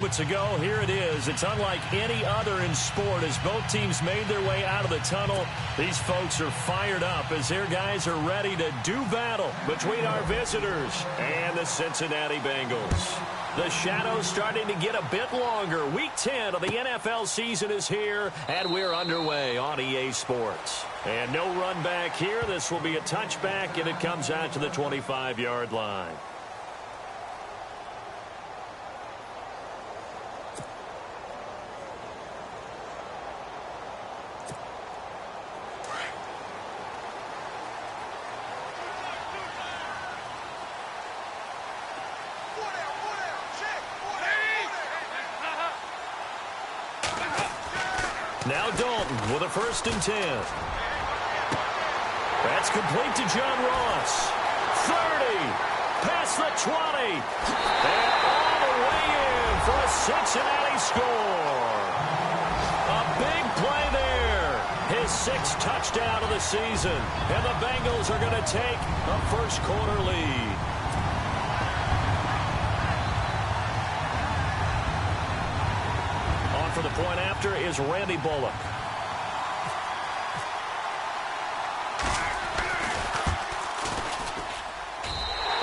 moments ago, here it is. It's unlike any other in sport as both teams made their way out of the tunnel. These folks are fired up as their guys are ready to do battle between our visitors and the Cincinnati Bengals. The shadow's starting to get a bit longer. Week 10 of the NFL season is here, and we're underway on EA Sports. And no run back here. This will be a touchback, and it comes out to the 25-yard line. Now Dalton with a 1st and 10. That's complete to John Ross. 30. Past the 20. And all the way in for a Cincinnati score. A big play there. His 6th touchdown of the season. And the Bengals are going to take a first-quarter lead. For the point after is Randy Bullock.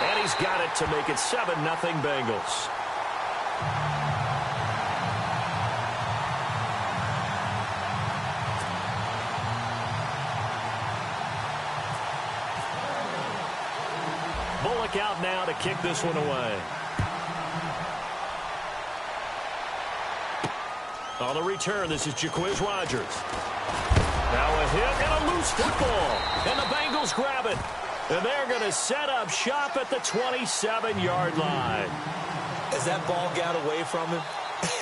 And he's got it to make it 7-0 Bengals. Bullock out now to kick this one away. On the return, this is Jacquizz Rodgers. Now a hit and a loose football. And the Bengals grab it. And they're going to set up shop at the 27-yard line. As that ball got away from him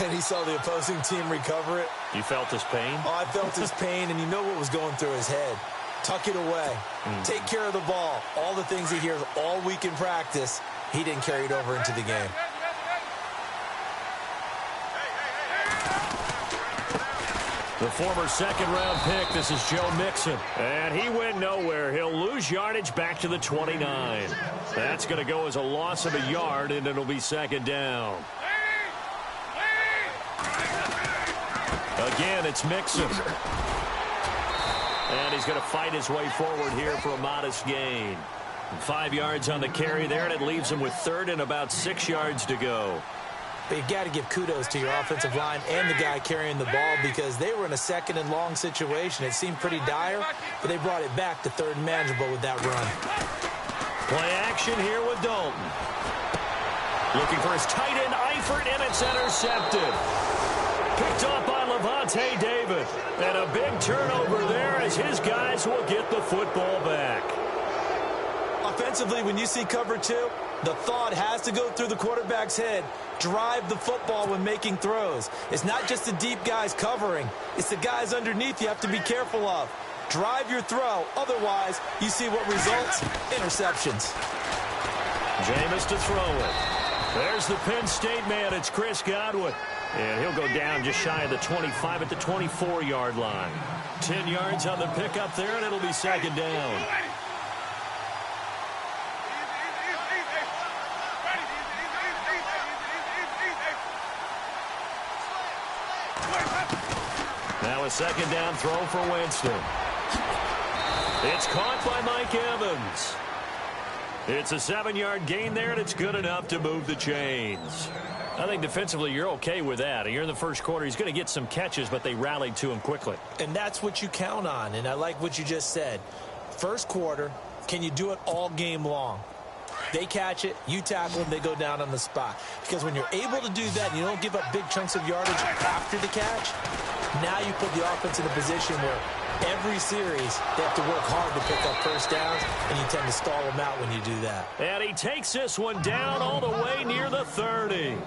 and he saw the opposing team recover it. You felt his pain? Oh, I felt his pain, and you know what was going through his head. Tuck it away. Take care of the ball. All the things he hears all week in practice, he didn't carry it over into the game. The former second-round pick, this is Joe Mixon. And he went nowhere. He'll lose yardage back to the 29. That's going to go as a loss of a yard, and it'll be 2nd down. Again, it's Mixon. And he's going to fight his way forward here for a modest gain. 5 yards on the carry there, and it leaves him with 3rd and about 6 yards to go. But you've got to give kudos to your offensive line and the guy carrying the ball because they were in a 2nd and long situation. It seemed pretty dire, but they brought it back to 3rd and manageable with that run. Play action here with Dalton. Looking for his tight end, Eifert, and it's intercepted. Picked up by Levante David. And a big turnover there as his guys will get the football back. Offensively, when you see cover 2, the thought has to go through the quarterback's head. Drive the football when making throws. It's not just the deep guys covering. It's the guys underneath you have to be careful of. Drive your throw. Otherwise, you see what results? Interceptions. Jameis to throw it. There's the Penn State man. It's Chris Godwin. And he'll go down just shy of the 25 at the 24-yard line. 10 yards on the pickup there, and it'll be 2nd down. Now a 2nd down throw for Winston. It's caught by Mike Evans. It's a 7-yard gain there, and it's good enough to move the chains. I think defensively you're okay with that. You're in the first quarter. He's going to get some catches, but they rallied to him quickly. And that's what you count on, and I like what you just said. First quarter, can you do it all game long? They catch it, you tackle them, they go down on the spot. Because when you're able to do that and you don't give up big chunks of yardage after the catch, now you put the offense in a position where every series they have to work hard to pick up first downs, and you tend to stall them out when you do that. And he takes this one down all the way near the 30.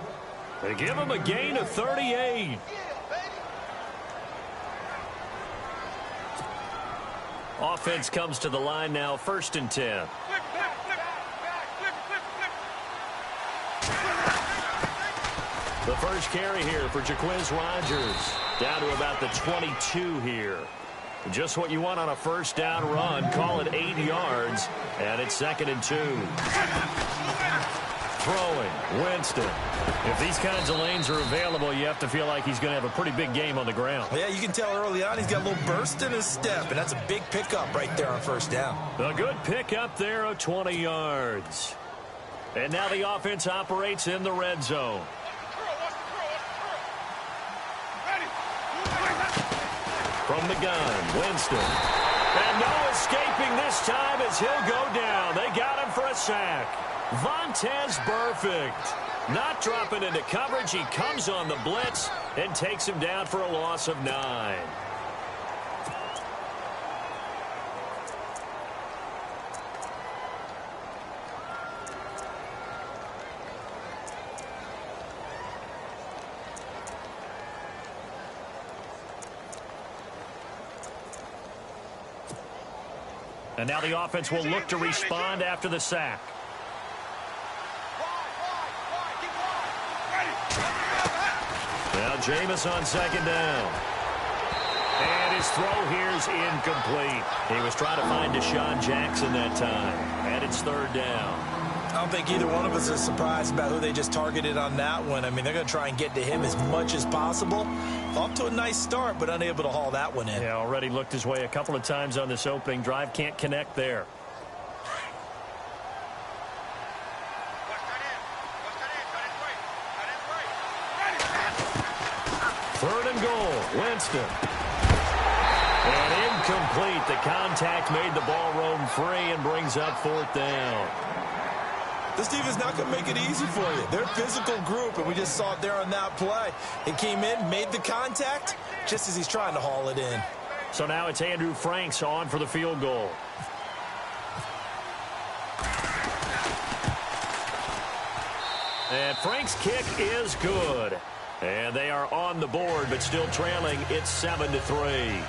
They give him a gain of 38. Offense comes to the line now, 1st and 10. The first carry here for Jacquizz Rodgers. Down to about the 22 here. Just what you want on a first down run. Call it 8 yards. And it's 2nd and 2. throwing. Winston. If these kinds of lanes are available, you have to feel like he's going to have a pretty big game on the ground. Yeah, you can tell early on he's got a little burst in his step, and that's a big pickup right there on first down. A good pickup there of 20 yards. And now the offense operates in the red zone. From the gun, Winston. And no escaping this time as he'll go down. They got him for a sack. Vontaze Burfict. Not dropping into coverage. He comes on the blitz and takes him down for a loss of 9. And now the offense will look to respond after the sack. Now Jameis on second down. And his throw here is incomplete. He was trying to find Deshaun Jackson that time. And it's third down. I don't think either one of us is surprised about who they just targeted on that one. I mean, they're going to try and get to him as much as possible. Off to a nice start, but unable to haul that one in. Yeah, already looked his way a couple of times on this opening drive. Can't connect there. Third and goal, Winston. And incomplete. The contact made the ball roam free and brings up fourth down. This team is not going to make it easy for you. They're a physical group, and we just saw it there on that play. He came in, made the contact, just as he's trying to haul it in. So now it's Andrew Franks on for the field goal. And Frank's kick is good. And they are on the board, but still trailing. It's 7-3.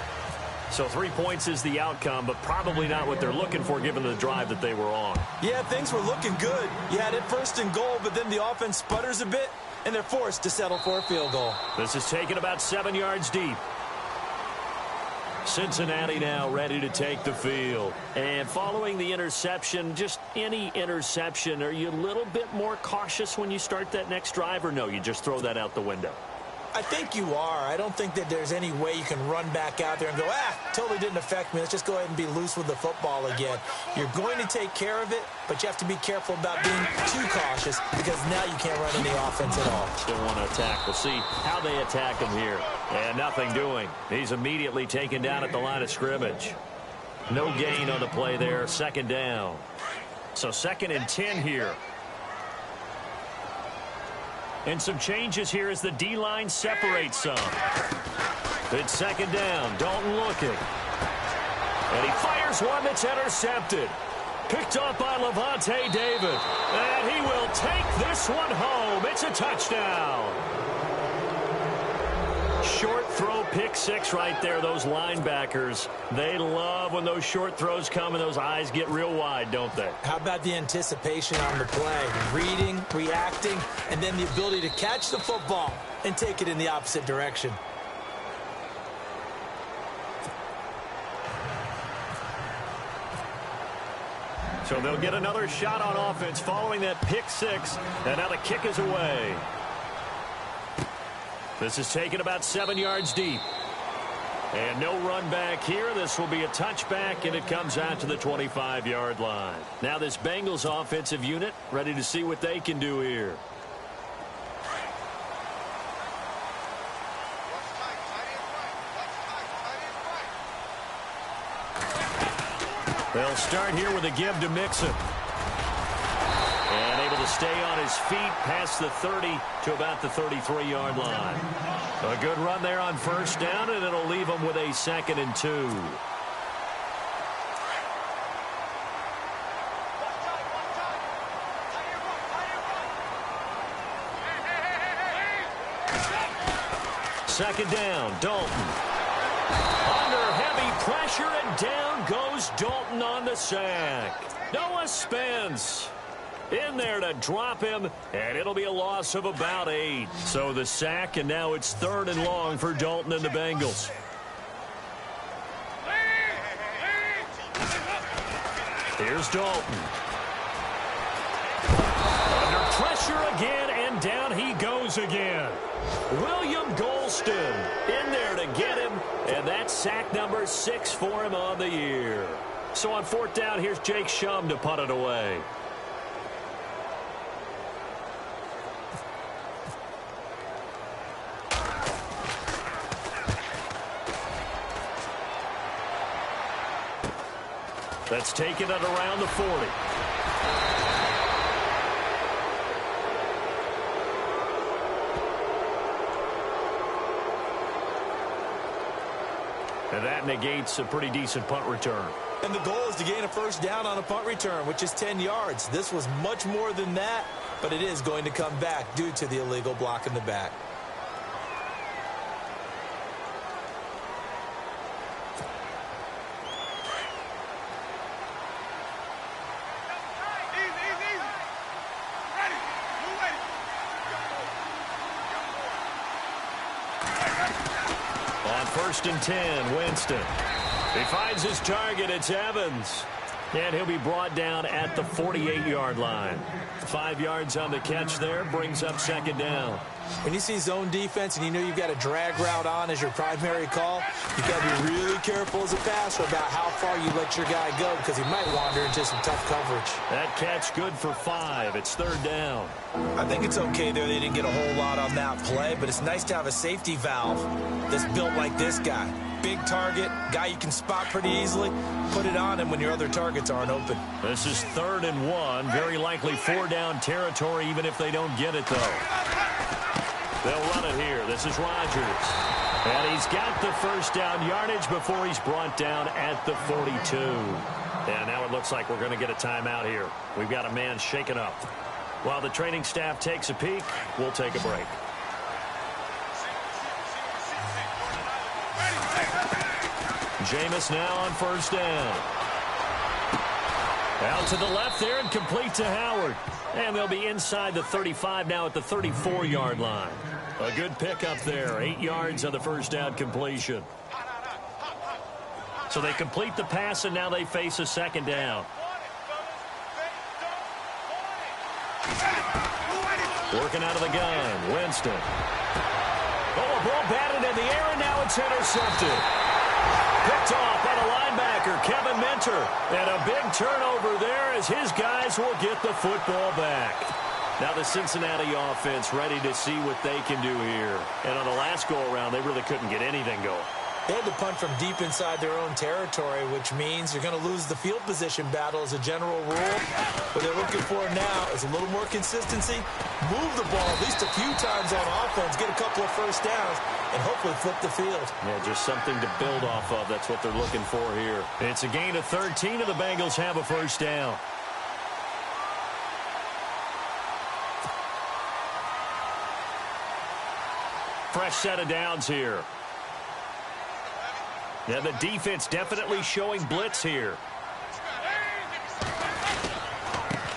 So 3 points is the outcome, but probably not what they're looking for given the drive that they were on. Yeah, things were looking good. You had it first and goal, but then the offense sputters a bit, and they're forced to settle for a field goal. This is taken about 7 yards deep. Cincinnati now ready to take the field. And following the interception, just any interception, are you a little bit more cautious when you start that next drive, or no, you just throw that out the window? I think you are. I don't think that there's any way you can run back out there and go, totally didn't affect me. Let's just go ahead and be loose with the football again. You're going to take care of it, but you have to be careful about being too cautious because now you can't run any offense at all. Still want to attack. We'll see how they attack him here. And nothing doing. He's immediately taken down at the line of scrimmage. No gain on the play there. Second down. So 2nd and 10 here. And some changes here as the D-line separates some. It's 2nd down. Dalton looking. And he fires one that's intercepted. Picked up by Levante David. And he will take this one home. It's a touchdown. Short throw, pick six right there. Those linebackers, they love when those short throws come and those eyes get real wide, don't they? How about the anticipation on the play? Reading, reacting, and then the ability to catch the football and take it in the opposite direction. So they'll get another shot on offense following that pick six. And now the kick is away. This is taken about 7 yards deep. And no run back here. This will be a touchback, and it comes out to the 25-yard line. Now this Bengals offensive unit ready to see what they can do here. They'll start here with a give to Mixon. And able to stay on his feet past the 30 to about the 33-yard line. A good run there on first down, and it'll leave them with a 2nd and 2. Second down, Dalton. Under heavy pressure, and down goes Dalton on the sack. Noah Spence in there to drop him, and it'll be a loss of about 8. So the sack, and now it's 3rd and long for Dalton and the Bengals. Here's Dalton. Under pressure. pressure again, and down he goes again. William Golston in there to get him, and that's sack number 6 for him on the year. So on 4th down, here's Jake Shum to punt it away. That's taken at around the 40. And that negates a pretty decent punt return. And the goal is to gain a first down on a punt return, which is 10 yards. This was much more than that, but it is going to come back due to the illegal block in the back. On 1st and 10, Winston. He finds his target. It's Evans. And he'll be brought down at the 48-yard line. 5 yards on the catch there. Brings up 2nd down. When you see zone defense and you know you've got a drag route on as your primary call, you've got to be really careful as a passer about how far you let your guy go because he might wander into some tough coverage. That catch good for 5. It's 3rd down. I think it's okay there. They didn't get a whole lot on that play, but it's nice to have a safety valve that's built like this guy. Big target, guy you can spot pretty easily. Put it on him when your other targets aren't open. This is 3rd and 1. Very likely 4-down territory, even if they don't get it, though. They'll run it here. This is Rodgers. And he's got the first down yardage before he's brought down at the 42. And now it looks like we're going to get a timeout here. We've got a man shaken up. While the training staff takes a peek, we'll take a break. Jameis now on 1st down. Out to the left there and complete to Howard. And they'll be inside the 35 now at the 34-yard line. A good pickup there. 8 yards on the first down completion. So they complete the pass, and now they face a 2nd down. Working out of the gun, Winston. Oh, a ball batted in the air, and now it's intercepted. Picked off by the linebacker, Kevin Minter. And a big turnover there as his guys will get the football back. Now the Cincinnati offense ready to see what they can do here. And on the last go-around, they really couldn't get anything going. They had to punt from deep inside their own territory, which means you're going to lose the field position battle as a general rule. What they're looking for now is a little more consistency, move the ball at least a few times on offense, get a couple of first downs, and hopefully flip the field. Yeah, just something to build off of. That's what they're looking for here. It's a gain of 13, and the Bengals have a first down. Fresh set of downs here. Yeah, the defense definitely showing blitz here.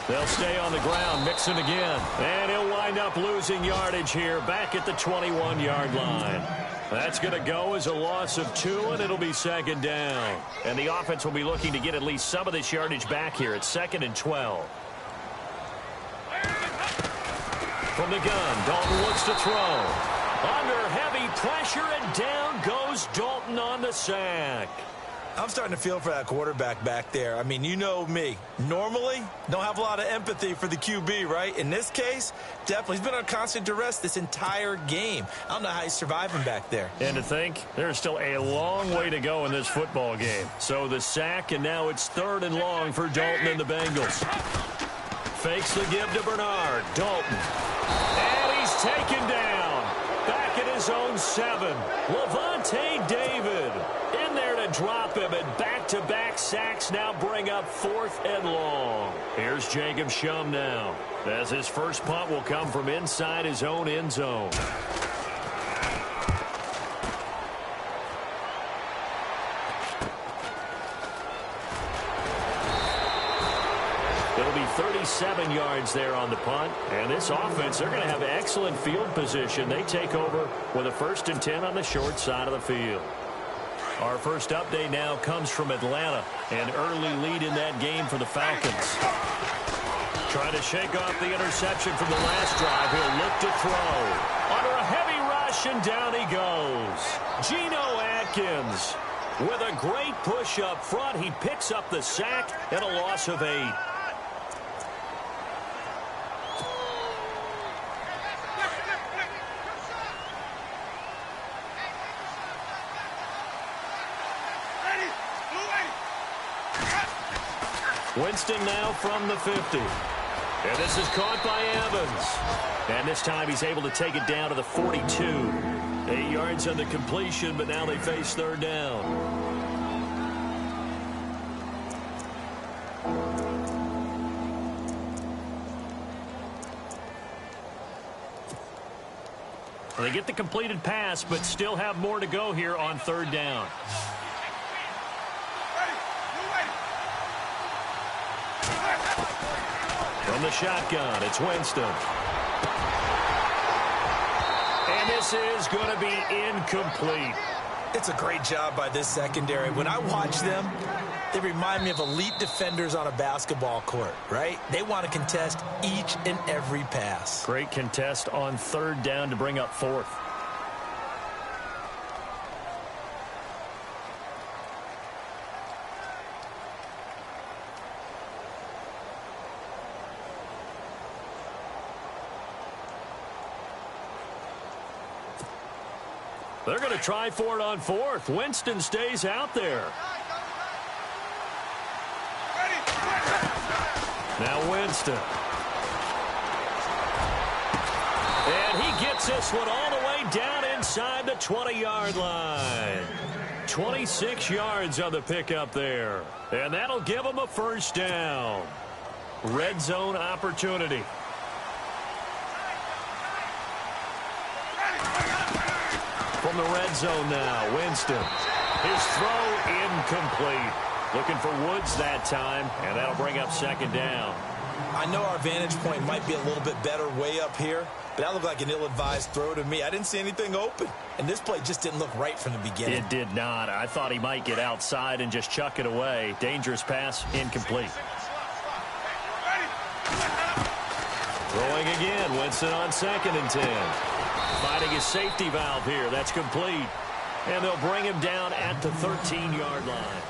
They'll stay on the ground, mixing again. And he'll wind up losing yardage here back at the 21-yard line. That's going to go as a loss of 2, and it'll be 2nd down. And the offense will be looking to get at least some of this yardage back here at 2nd and 12. From the gun, Dalton looks to throw. Under heavy pressure, and down goes Dalton on the sack. I'm starting to feel for that quarterback back there. I mean, you know me. Normally, don't have a lot of empathy for the QB, right? In this case, definitely. He's been on constant duress this entire game. I don't know how he's surviving back there. And to think, there's still a long way to go in this football game. So the sack, and now it's 3rd and long for Dalton and the Bengals. Fakes the give to Bernard. Dalton. And he's taken down. Back at his own 7. Levante David in there to drop him, and back-to-back sacks now bring up 4th and long. Here's Jacob Shum now, as his first punt will come from inside his own end zone. It'll be 37 yards there on the punt. And this offense, they're going to have excellent field position. They take over with a 1st and 10 on the short side of the field. Our first update now comes from Atlanta. An early lead in that game for the Falcons. Trying to shake off the interception from the last drive. He'll look to throw. Under a heavy rush, and down he goes. Geno Atkins with a great push up front. He picks up the sack and a loss of 8. Winston now from the 50. And this is caught by Evans. And this time he's able to take it down to the 42. 8 yards on the completion, but now they face third down. They get the completed pass, but still have more to go here on third down. From the shotgun, it's Winston. And this is going to be incomplete. It's a great job by this secondary. When I watch them, they remind me of elite defenders on a basketball court, right? They want to contest each and every pass. Great contest on third down to bring up fourth. They're going to try for it on fourth. Winston stays out there. Now Winston. And he gets this one all the way down inside the 20-yard line. 26 yards on the pickup there. And that'll give them a first down. Red zone opportunity. From the red zone now, Winston. His throw incomplete. Looking for Woods that time, and that'll bring up second down. I know our vantage point might be a little bit better way up here, but that looked like an ill-advised throw to me. I didn't see anything open, and this play just didn't look right from the beginning. It did not. I thought he might get outside and just chuck it away. Dangerous pass, incomplete. Throwing again, Winston on 2nd and 10. Finding his safety valve here. That's complete. And they'll bring him down at the 13-yard line.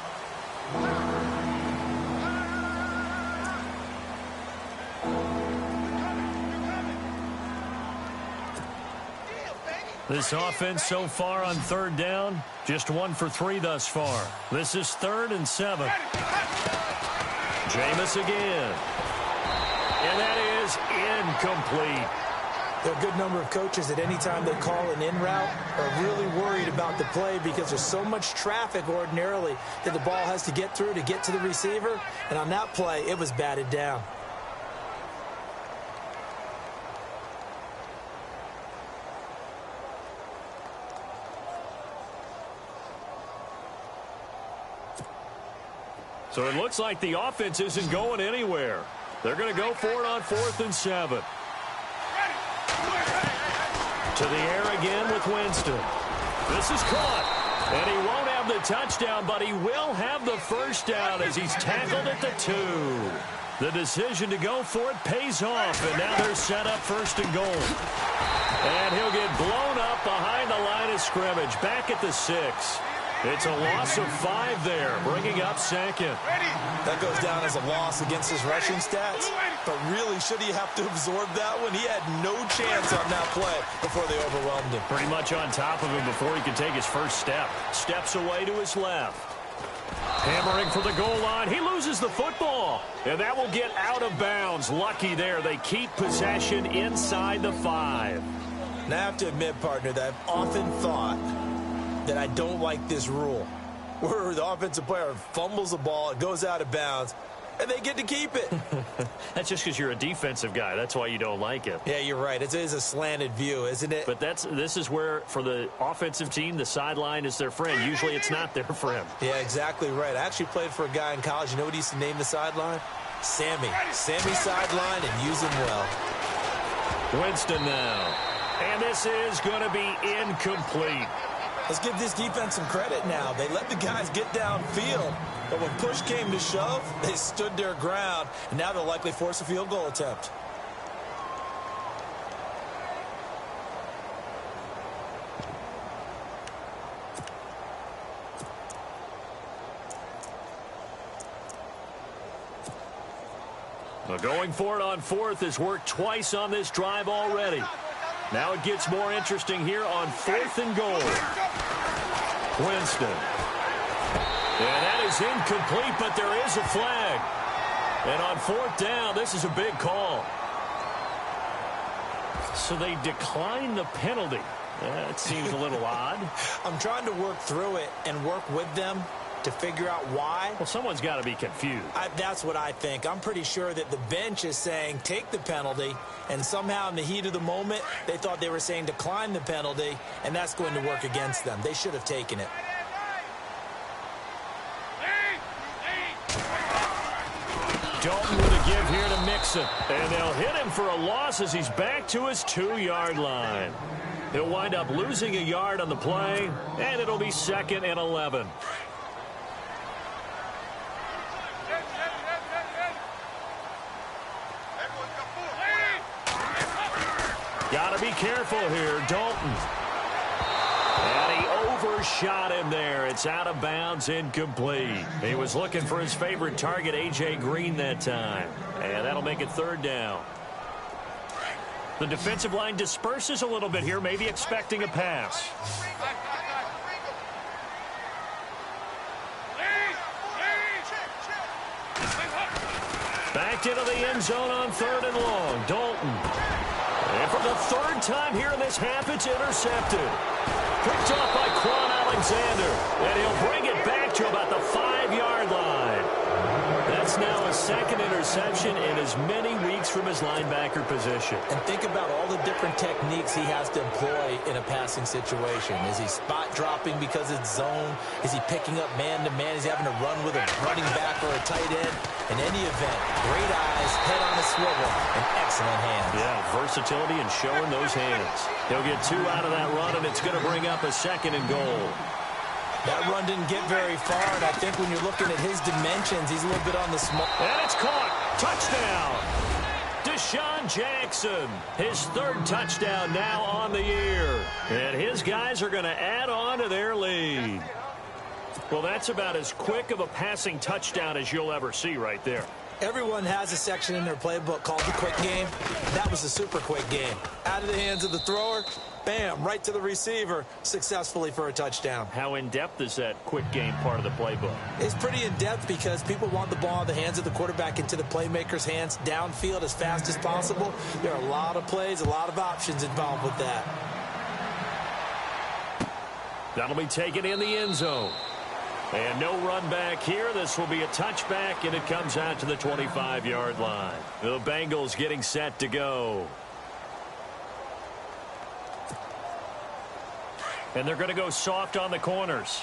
This offense so far on third down, just 1 for 3 thus far. This is 3rd and 7. Jameis again. And that is incomplete. There are a good number of coaches that any time they call an in route are really worried about the play because there's so much traffic ordinarily that the ball has to get through to get to the receiver. And on that play, it was batted down. So it looks like the offense isn't going anywhere. They're going to go for it on 4th and 7. To the air again with Winston. This is caught. And he won't have the touchdown, but he will have the first down as he's tackled at the 2. The decision to go for it pays off, and now they're set up 1st and goal. And he'll get blown up behind the line of scrimmage, back at the 6. It's a loss of 5 there, bringing up 2nd. That goes down as a loss against his rushing stats. But really, should he have to absorb that one? He had no chance on that play before they overwhelmed him. Pretty much on top of him before he could take his first step. Steps away to his left. Hammering for the goal line. He loses the football. And that will get out of bounds. Lucky there. They keep possession inside the 5. Now, I have to admit, partner, that I've often thought that I don't like this rule where the offensive player fumbles the ball, it goes out of bounds, and they get to keep it. That's just because you're a defensive guy. That's why you don't like it. Yeah, you're right. It is a slanted view, isn't it? But this is where, for the offensive team, the sideline is their friend. Usually it's not their friend. Yeah, exactly right. I actually played for a guy in college. You know what he used to name the sideline? Sammy. Sammy sideline, and use him well. Winston now. And this is going to be incomplete. Let's give this defense some credit now. They let the guys get downfield, but when push came to shove, they stood their ground, and now they'll likely force a field goal attempt. Well, going for it on fourth has worked twice on this drive already. Now it gets more interesting here on 4th and goal. Winston. And that is incomplete, but there is a flag. And on 4th down, this is a big call. So they decline the penalty. That seems a little odd. I'm trying to work through it and work with them to figure out why. Well, someone's got to be confused. That's what I think. I'm pretty sure that the bench is saying take the penalty, and somehow in the heat of the moment, they thought they were saying decline the penalty, and that's going to work against them. They should have taken it. Dalton with a give here to Mixon. And they'll hit him for a loss as he's back to his 2-yard line. He'll wind up losing a yard on the play, and it'll be 2nd and 11. Got to be careful here, Dalton. And he overshot him there. It's out of bounds, incomplete. He was looking for his favorite target, A.J. Green, that time. And that'll make it 3rd down. The defensive line disperses a little bit here, maybe expecting a pass. Backed into the end zone on 3rd and long. Dalton. And for the 3rd time here in this half, it's intercepted. Picked off by Quan Alexander. And he'll bring it back to about the 5-yard line. That's now a 2nd interception in as many weeks from his linebacker position. And think about all the different techniques he has to employ in a passing situation. Is he spot dropping because it's zone? Is he picking up man-to-man? Is he having to run with a running back or a tight end? In any event, great eyes, head on a swivel, and excellent hands. Yeah, versatility and showing those hands. He'll get 2 out of that run, and it's going to bring up a 2nd and goal. That run didn't get very far, and I think when you're looking at his dimensions, he's a little bit on the small. And it's caught. Touchdown. Deshaun Jackson, his 3rd touchdown now on the year. And his guys are going to add on to their lead. Well, that's about as quick of a passing touchdown as you'll ever see right there. Everyone has a section in their playbook called the quick game. That was a super quick game. Out of the hands of the thrower, bam, right to the receiver, successfully for a touchdown. How in-depth is that quick game part of the playbook? It's pretty in-depth because people want the ball in the hands of the quarterback into the playmaker's hands downfield as fast as possible. There are a lot of plays, a lot of options involved with that. That'll be taken in the end zone. And no run back here. This will be a touchback, and it comes out to the 25-yard line. The Bengals getting set to go. And they're going to go soft on the corners.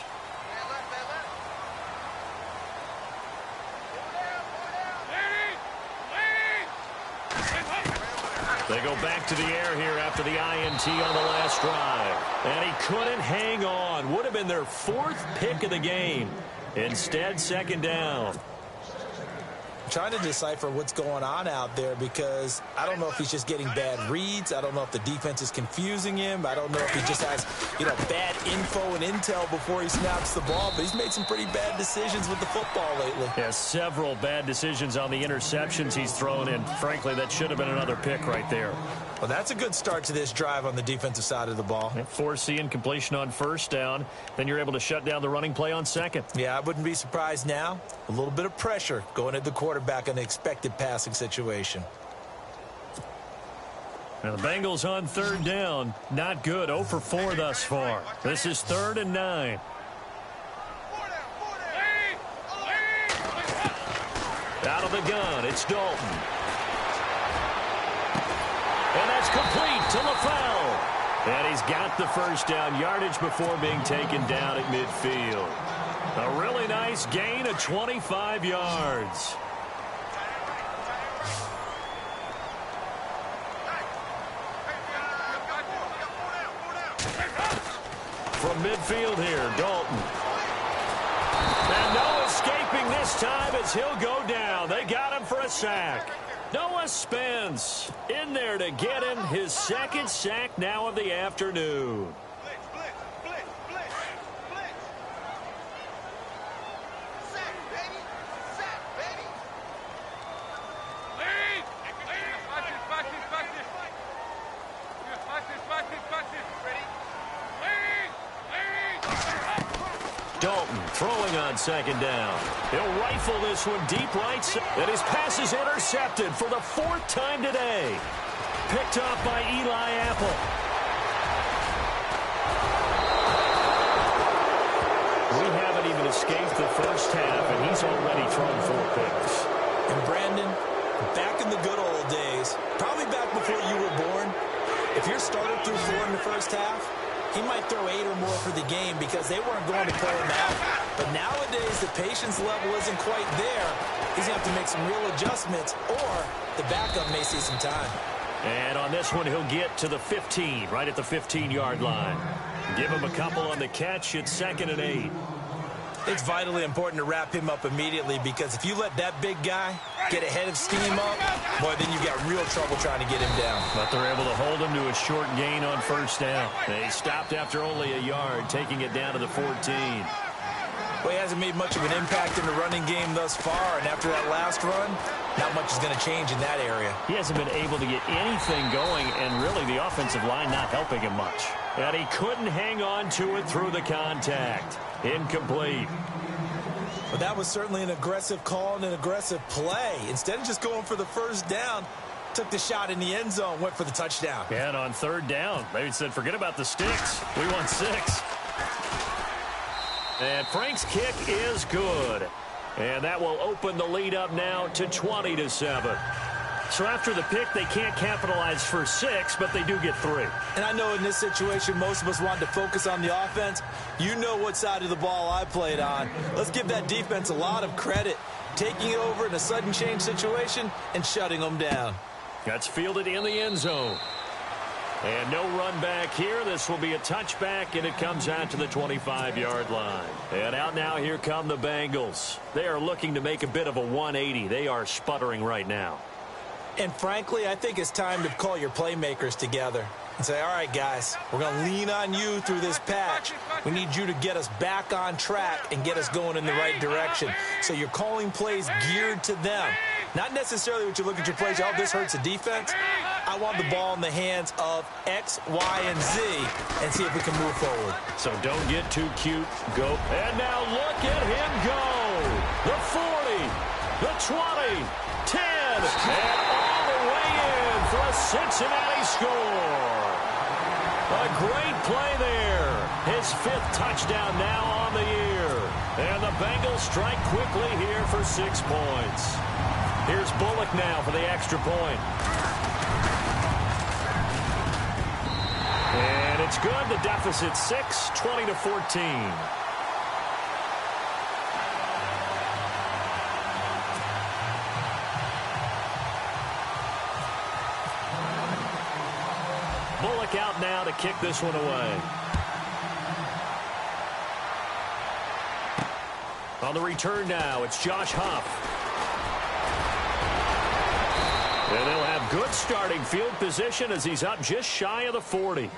They go back to the air here after the INT on the last drive. And he couldn't hang on. Would have been their 4th pick of the game. Instead, 2nd down. Trying to decipher what's going on out there because I don't know if he's just getting bad reads. I don't know if the defense is confusing him. I don't know if he just has, bad info and intel before he snaps the ball. But he's made some pretty bad decisions with the football lately. Yeah, several bad decisions on the interceptions he's thrown in. Frankly, that should have been another pick right there. Well, that's a good start to this drive on the defensive side of the ball. Force the incompletion on 1st down. Then you're able to shut down the running play on 2nd. Yeah, I wouldn't be surprised now. A little bit of pressure going at the quarterback in the expected passing situation. Now the Bengals on 3rd down. Not good. 0 for 4 thus far. This is 3rd and 9. Out of the gun, it's Dalton. And that's complete to LaFell. And he's got the 1st down yardage before being taken down at midfield. A really nice gain of 25 yards. from midfield here. Dalton. And no escaping this time as he'll go down. They got him for a sack. Noah Spence in there to get him his second sack now of the afternoon. Dalton throwing on second down. He'll rifle this one deep right side. And his pass is intercepted for the fourth time today. Picked off by Eli Apple. We haven't even escaped the first half, and he's already thrown 4 picks. And Brandon, back in the good old days, probably back before you were born, if your starter threw 4 in the first half, he might throw 8 or more for the game because they weren't going to play him out. But nowadays, the patience level isn't quite there. He's going to have to make some real adjustments, or the backup may see some time. And on this one, he'll get to the 15, right at the 15-yard line. Give him a couple on the catch. It's 2nd and 8. It's vitally important to wrap him up immediately because if you let that big guy get ahead of steam up, boy, then you've got real trouble trying to get him down. But they're able to hold him to a short gain on first down. They stopped after only a yard, taking it down to the 14. Well, he hasn't made much of an impact in the running game thus far, and after that last run, not much is going to change in that area. He hasn't been able to get anything going, and really the offensive line not helping him much. And he couldn't hang on to it through the contact. Incomplete. But that was certainly an aggressive call and an aggressive play. Instead of just going for the first down, took the shot in the end zone, went for the touchdown. And on 3rd down, they said, forget about the sticks. We want 6. And Frank's kick is good. And that will open the lead up now to 20-7. So after the pick, they can't capitalize for 6, but they do get 3. And I know in this situation, most of us wanted to focus on the offense. You know what side of the ball I played on. Let's give that defense a lot of credit. Taking it over in a sudden change situation and shutting them down. That's fielded in the end zone. And no run back here. This will be a touchback, and it comes out to the 25-yard line. And out now, here come the Bengals. They are looking to make a bit of a 180. They are sputtering right now. And frankly, I think it's time to call your playmakers together and say, all right, guys, we're going to lean on you through this patch. We need you to get us back on track and get us going in the right direction. So you're calling plays geared to them. Not necessarily what you look at your plays, oh, this hurts the defense. I want the ball in the hands of X, Y, and Z and see if we can move forward. So don't get too cute. Go. And now look at him go. The 40, the 20, 10, and all the way in for a Cincinnati score. A great play there. His 5th touchdown now on the year. And the Bengals strike quickly here for 6 points. Here's Bullock now for the extra point. And it's good. The deficit 6, 20-14. Bullock out now to kick this one away. On the return now, it's Josh Huff. And they'll have good starting field position as he's up just shy of the 40.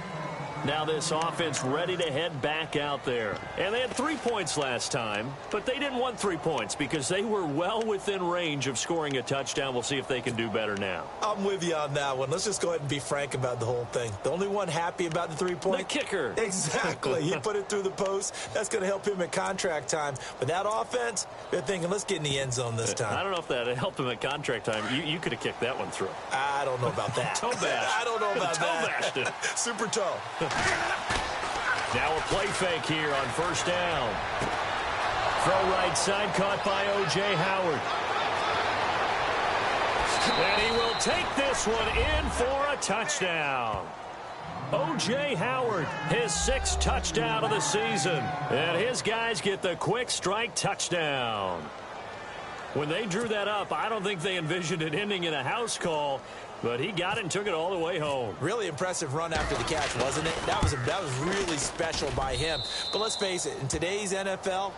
Now this offense ready to head back out there. And they had 3 points last time, but they didn't want 3 points because they were well within range of scoring a touchdown. We'll see if they can do better now. I'm with you on that one. Let's just go ahead and be frank about the whole thing. The only one happy about the 3-point? The kicker. Exactly. He put it through the post. That's going to help him at contract time. But that offense, they're thinking, let's get in the end zone this time. I don't know if that helped him at contract time. You could have kicked that one through. I don't know about that. Toe bash. I don't know about that. Toe bashed it. Super toe. Now a play fake here on first down. Throw right side caught by O.J. Howard. And he will take this one in for a touchdown. O.J. Howard, his 6th touchdown of the season. And his guys get the quick strike touchdown. When they drew that up, I don't think they envisioned it ending in a house call. But he got it and took it all the way home. Really impressive run after the catch, wasn't it? That was really special by him. But let's face it, in today's NFL,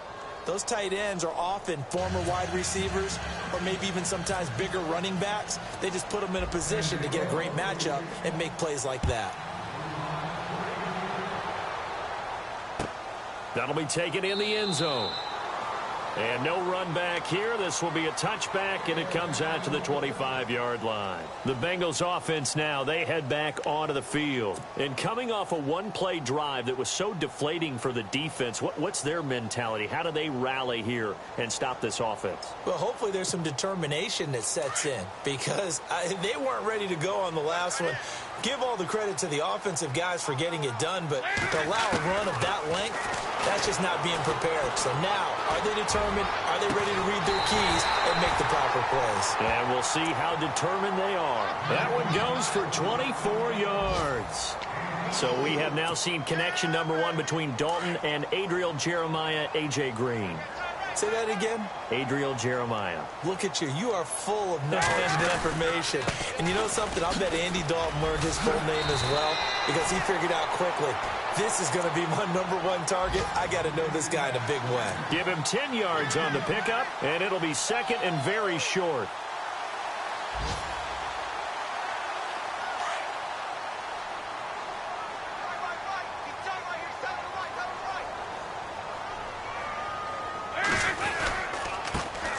those tight ends are often former wide receivers or maybe even sometimes bigger running backs. They just put them in a position to get a great matchup and make plays like that. That'll be taken in the end zone. And no run back here. This will be a touchback, and it comes out to the 25-yard line. The Bengals offense now, they head back onto the field. And coming off a one-play drive that was so deflating for the defense, what's their mentality? How do they rally here and stop this offense? Well, hopefully there's some determination that sets in because they weren't ready to go on the last one. Give all the credit to the offensive guys for getting it done, but to allow a run of that length, that's just not being prepared. So now, are they determined? Are they ready to read their keys and make the proper plays? And we'll see how determined they are. That one goes for 24 yards. So we have now seen connection number one between Dalton and Adriel Jeremiah, A.J. Green. Say that again. Adriel Jeremiah. Look at you. You are full of knowledge and information. And you know something? I bet Andy Dalton learned his full name as well because he figured out quickly, this is going to be my #1 target. I got to know this guy in a big way. Give him 10 yards on the pickup, and it'll be second and very short.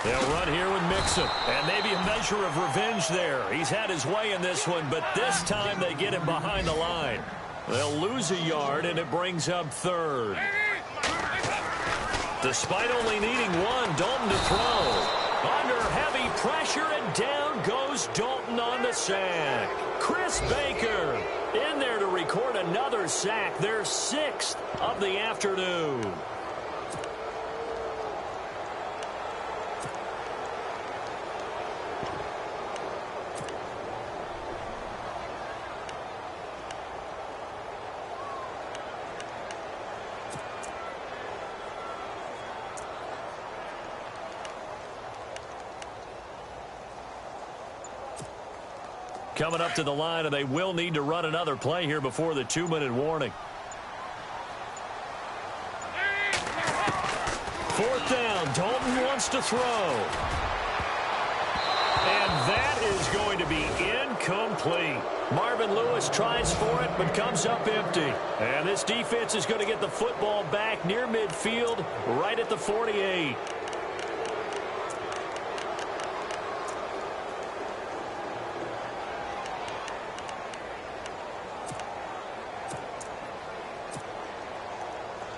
They'll run here with Mixon, and maybe a measure of revenge there. He's had his way in this one, but this time they get him behind the line. They'll lose a yard, and it brings up third. Despite only needing one, Dalton to throw. Under heavy pressure, and down goes Dalton on the sack. Chris Baker in there to record another sack, their 6th of the afternoon. Coming up to the line, and they will need to run another play here before the 2-minute warning. 4th down. Dalton wants to throw. And that is going to be incomplete. Marvin Lewis tries for it, but comes up empty. And this defense is going to get the football back near midfield, right at the 48.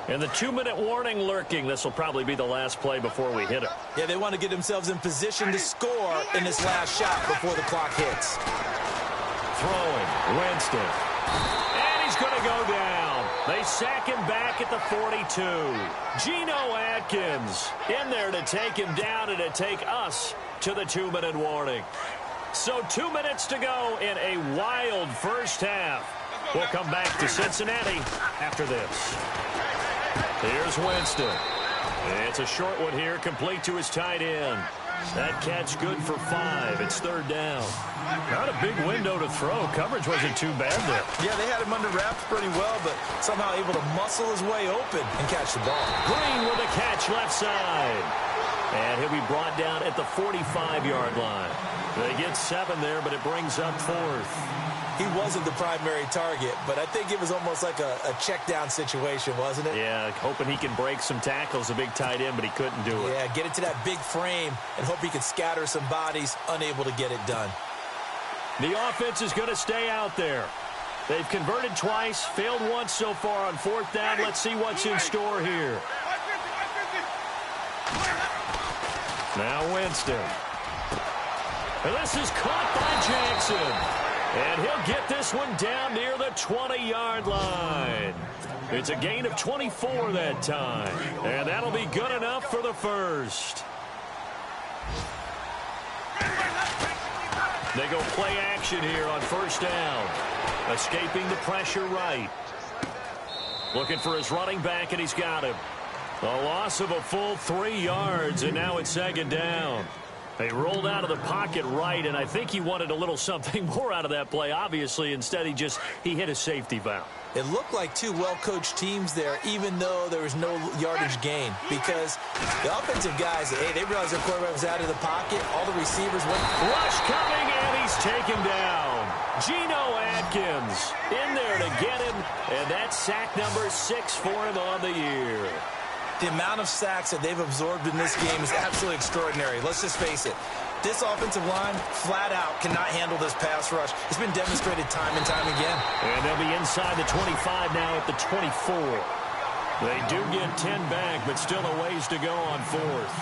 And the 2-minute warning lurking. This will probably be the last play before we hit it. Yeah, they want to get themselves in position to score in this last shot before the clock hits. Throwing, Winston. And he's going to go down. They sack him back at the 42. Geno Atkins in there to take him down and to take us to the 2-minute warning. So 2 minutes to go in a wild first half. We'll come back to Cincinnati after this. Here's Winston. It's a short one here, complete to his tight end. That catch good for 5. It's 3rd down. Not a big window to throw. Coverage wasn't too bad there. Yeah, they had him under wraps pretty well, but somehow able to muscle his way open and catch the ball. Green with a catch left side. And he'll be brought down at the 45-yard line. They get 7 there, but it brings up 4th. He wasn't the primary target, but I think it was almost like a check-down situation, wasn't it? Yeah, hoping he can break some tackles, a big tight end, but he couldn't do it. Yeah, get it to that big frame and hope he can scatter some bodies, unable to get it done. The offense is going to stay out there. They've converted twice, failed once so far on 4th down. Let's see what's in store here. Now Winston. And this is caught by Jackson. And he'll get this one down near the 20-yard line. It's a gain of 24 that time. And that'll be good enough for the first. They go play action here on 1st down. Escaping the pressure right. Looking for his running back, and he's got him. A loss of a full 3 yards, and now it's 2nd down. They rolled out of the pocket right, and I think he wanted a little something more out of that play. Obviously, instead he hit a safety valve. It looked like two well-coached teams there, even though there was no yardage gain, because the offensive guys, hey, they realized their quarterback was out of the pocket. All the receivers went. Rush coming, and he's taken down. Geno Atkins in there to get him, and that's sack number 6 for him on the year. The amount of sacks that they've absorbed in this game is absolutely extraordinary. Let's just face it. This offensive line, flat out, cannot handle this pass rush. It's been demonstrated time and time again. And they'll be inside the 25 now at the 24. They do get 10 back, but still a ways to go on 4th.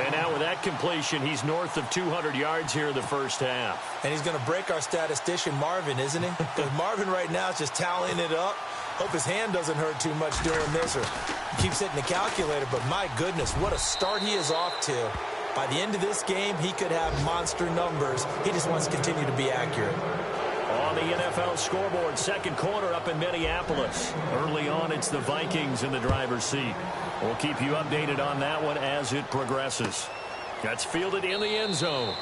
And now with that completion, he's north of 200 yards here in the first half. And he's going to break our statistician, Marvin, isn't he? Because Marvin right now is just tallying it up. Hope his hand doesn't hurt too much doing this, or keeps hitting the calculator. But my goodness, what a start he is off to. By the end of this game, he could have monster numbers. He just wants to continue to be accurate. On the NFL scoreboard, second quarter up in Minneapolis. Early on, it's the Vikings in the driver's seat. We'll keep you updated on that one as it progresses. That's fielded in the end zone.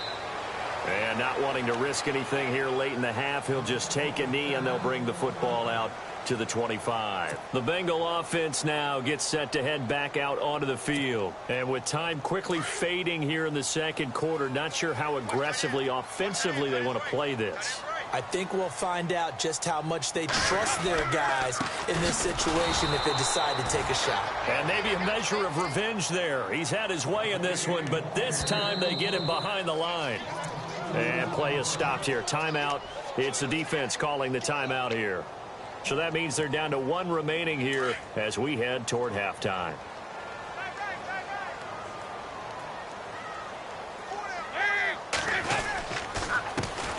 And not wanting to risk anything here late in the half, he'll just take a knee, and they'll bring the football out to the 25. The Bengal offense now gets set to head back out onto the field. And with time quickly fading here in the second quarter, not sure how aggressively, offensively they want to play this. I think we'll find out just how much they trust their guys in this situation if they decide to take a shot. And maybe a measure of revenge there. He's had his way in this one, but this time they get him behind the line. And play is stopped here. Timeout. It's the defense calling the timeout here. So that means they're down to 1 remaining here as we head toward halftime.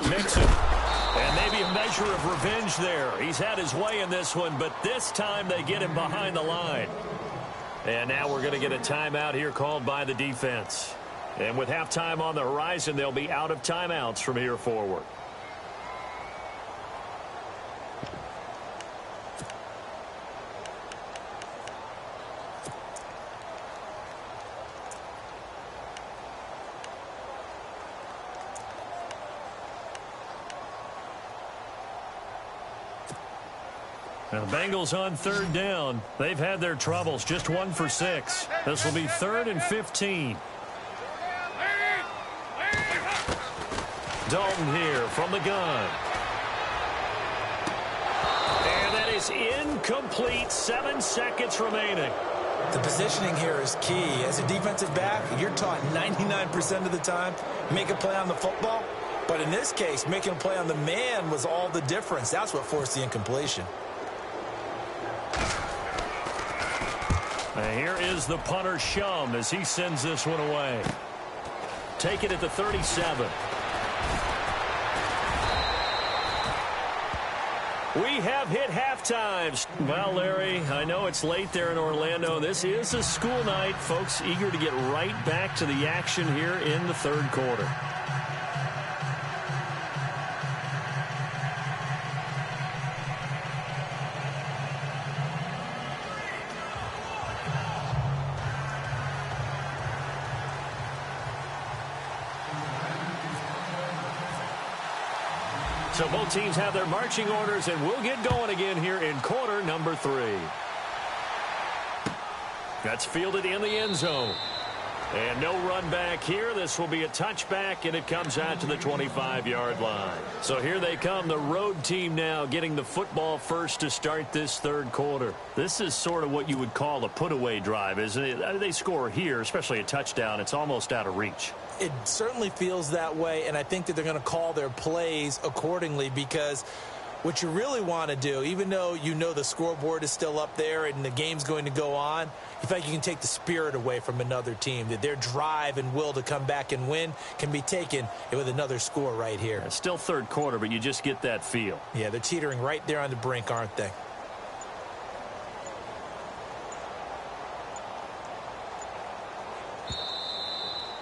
Mixon. And maybe a measure of revenge there. He's had his way in this one, but this time they get him behind the line. And now we're going to get a timeout here called by the defense. And with halftime on the horizon, they'll be out of timeouts from here forward. Now the Bengals on 3rd down. They've had their troubles, just 1 for 6. This will be 3rd and 15. Dalton here from the gun. And that is incomplete. 7 seconds remaining. The positioning here is key. As a defensive back, you're taught 99% of the time, make a play on the football. But in this case, making a play on the man was all the difference. That's what forced the incompletion. And here is the punter, Shum, as he sends this one away. Take it at the 37. We have hit halftime. Well, Larry, I know it's late there in Orlando. This is a school night. Folks eager to get right back to the action here in the 3rd quarter. So both teams have their marching orders, and we'll get going again here in quarter number 3. That's fielded in the end zone. And no run back here. This will be a touchback, and it comes out to the 25-yard line. So here they come, the road team now getting the football first to start this 3rd quarter. This is sort of what you would call a put-away drive, isn't it? They score here, especially a touchdown. It's almost out of reach. It certainly feels that way, and I think that they're going to call their plays accordingly, because what you really want to do, even though you know the scoreboard is still up there and the game's going to go on, you feel like you can take the spirit away from another team, that their drive and will to come back and win can be taken with another score right here. It's still 3rd quarter, but you just get that feel. Yeah, they're teetering right there on the brink, aren't they?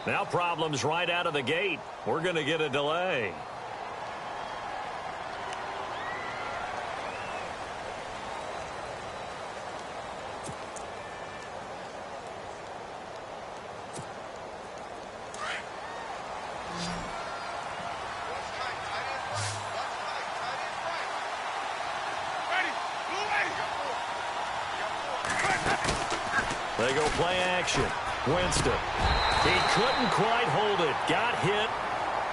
Now problems right out of the gate. We're going to get a delay. They go play action. Winston. He couldn't quite hold it. Got hit.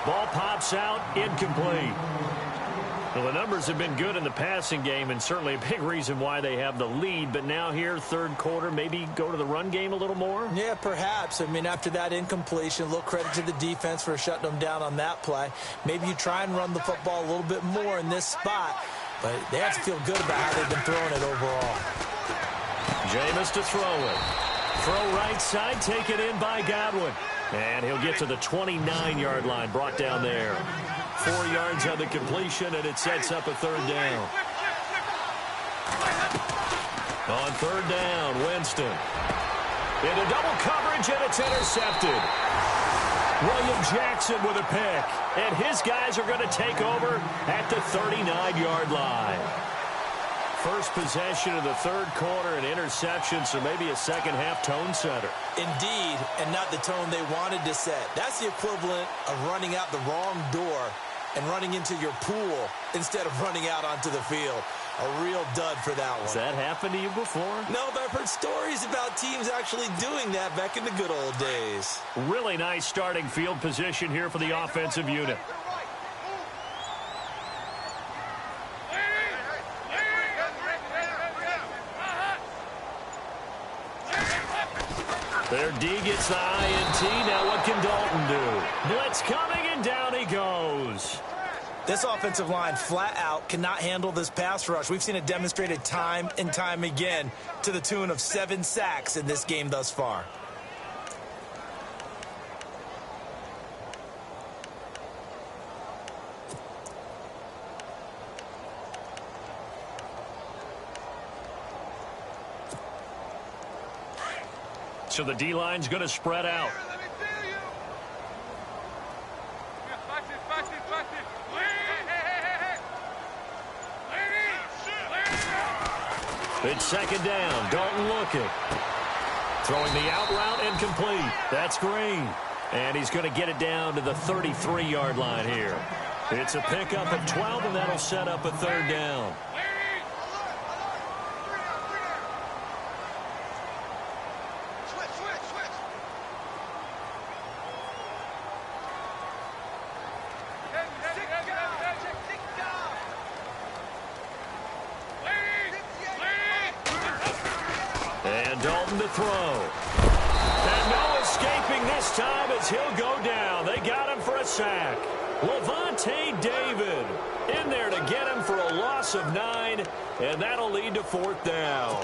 Ball pops out. Incomplete. Well, the numbers have been good in the passing game, and certainly a big reason why they have the lead. But now here, third quarter, maybe go to the run game a little more? Yeah, perhaps. I mean, after that incompletion, a little credit to the defense for shutting them down on that play. Maybe you try and run the football a little bit more in this spot. But they have to feel good about how they've been throwing it overall. Jameis to throw it. Throw right side, taken in by Godwin. And he'll get to the 29-yard line, brought down there. 4 yards on the completion, and it sets up a third down. On third down, Winston. Into double coverage, and it's intercepted. William Jackson with a pick. And his guys are going to take over at the 39-yard line. First possession of the third quarter, an interception, so maybe a second-half tone setter. Indeed, and not the tone they wanted to set. That's the equivalent of running out the wrong door and running into your pool instead of running out onto the field. A real dud for that one. Has that happened to you before? No, but I've heard stories about teams actually doing that back in the good old days. Really nice starting field position here for the offensive unit. Their D gets the INT. Now what can Dalton do? Blitz coming, and down he goes. This offensive line flat out cannot handle this pass rush. We've seen it demonstrated time and time again to the tune of 7 sacks in this game thus far. So the D-line's going to spread out. It's second down. Dalton looking. Throwing the out route, incomplete. That's Green. And he's going to get it down to the 33-yard line here. It's a pickup of 12, and that'll set up a third down. Dalton to throw. And no escaping this time as he'll go down. They got him for a sack. Levante David in there to get him for a loss of 9, and that'll lead to fourth down.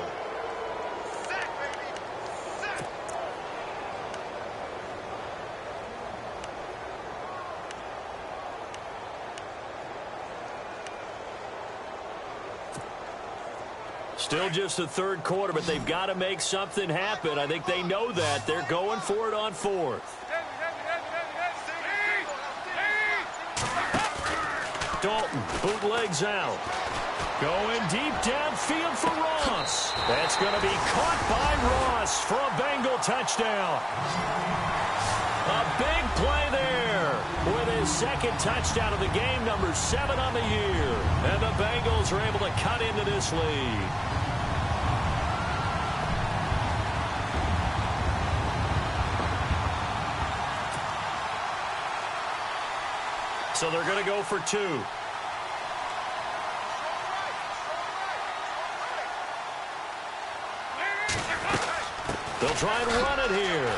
Still just the third quarter, but they've got to make something happen. I think they know that. They're going for it on fourth. Dalton bootlegs out. Going deep downfield for Ross. That's going to be caught by Ross for a Bengal touchdown. A big play there with his second touchdown of the game, number 7 on the year. And the Bengals are able to cut into this lead. So they're going to go for 2. They'll try and run it here.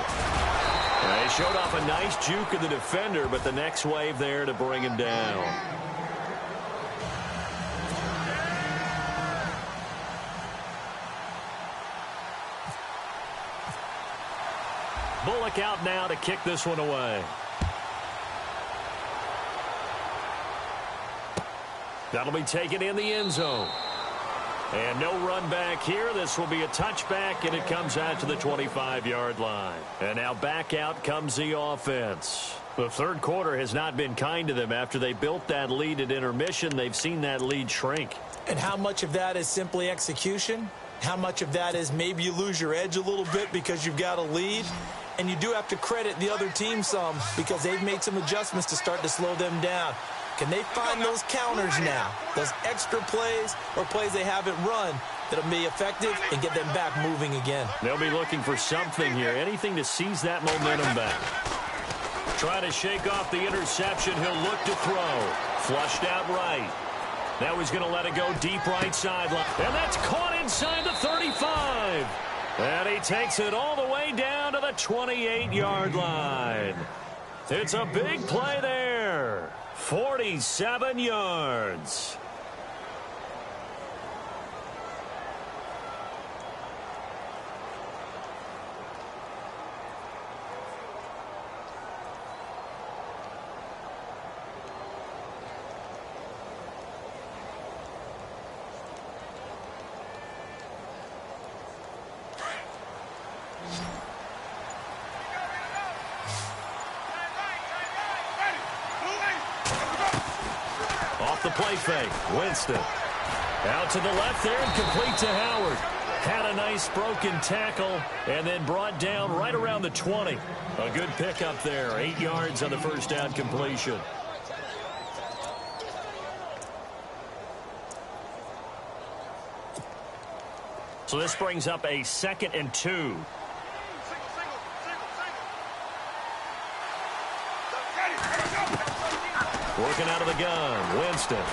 They showed off a nice juke of the defender, but the next wave there to bring him down. Bullock out now to kick this one away. That'll be taken in the end zone. And no run back here. This will be a touchback, and it comes out to the 25-yard line. And now back out comes the offense. The third quarter has not been kind to them. After they built that lead at intermission, they've seen that lead shrink. And how much of that is simply execution? How much of that is maybe you lose your edge a little bit because you've got a lead? And you do have to credit the other team some because they've made some adjustments to start to slow them down. Can they find those counters now, those extra plays or plays they haven't run that'll be effective and get them back moving again. They'll be looking for something here, anything to seize that momentum back. Trying to shake off the interception. He'll look to throw. Flushed out right. Now he's going to let it go deep right sideline. And that's caught inside the 35. And he takes it all the way down to the 28-yard line. It's a big play there. 47 yards. The play fake. Winston. Out to the left there and complete to Howard. Had a nice broken tackle and then brought down right around the 20. A good pickup there. 8 yards on the first down completion. So this brings up a 2nd and 2. Working out of the gun, Winston.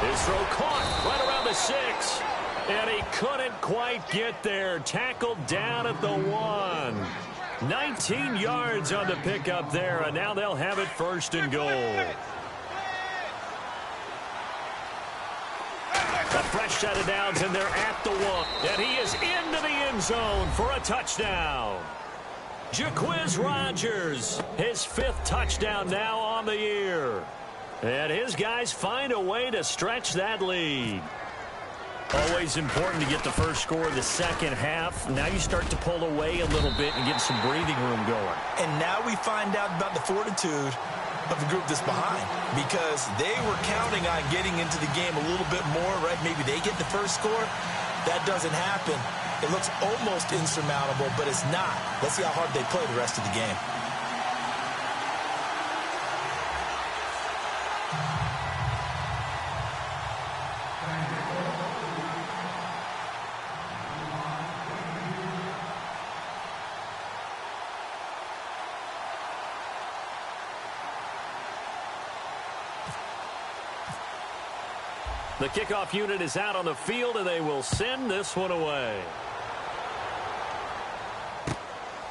His throw caught right around the 6. And he couldn't quite get there. Tackled down at the 1. 19 yards on the pickup there, and now they'll have it 1st and goal. A fresh set of downs, and they're at the 1. And he is into the end zone for a touchdown. Jacquizz Rodgers, his 5th touchdown now on the year. And his guys find a way to stretch that lead. Always important to get the first score of the second half. Now you start to pull away a little bit and get some breathing room going. And now we find out about the fortitude of the group that's behind, because they were counting on getting into the game a little bit more, right? Maybe they get the first score. That doesn't happen. It looks almost insurmountable, but it's not. Let's see how hard they play the rest of the game. The kickoff unit is out on the field, and they will send this one away.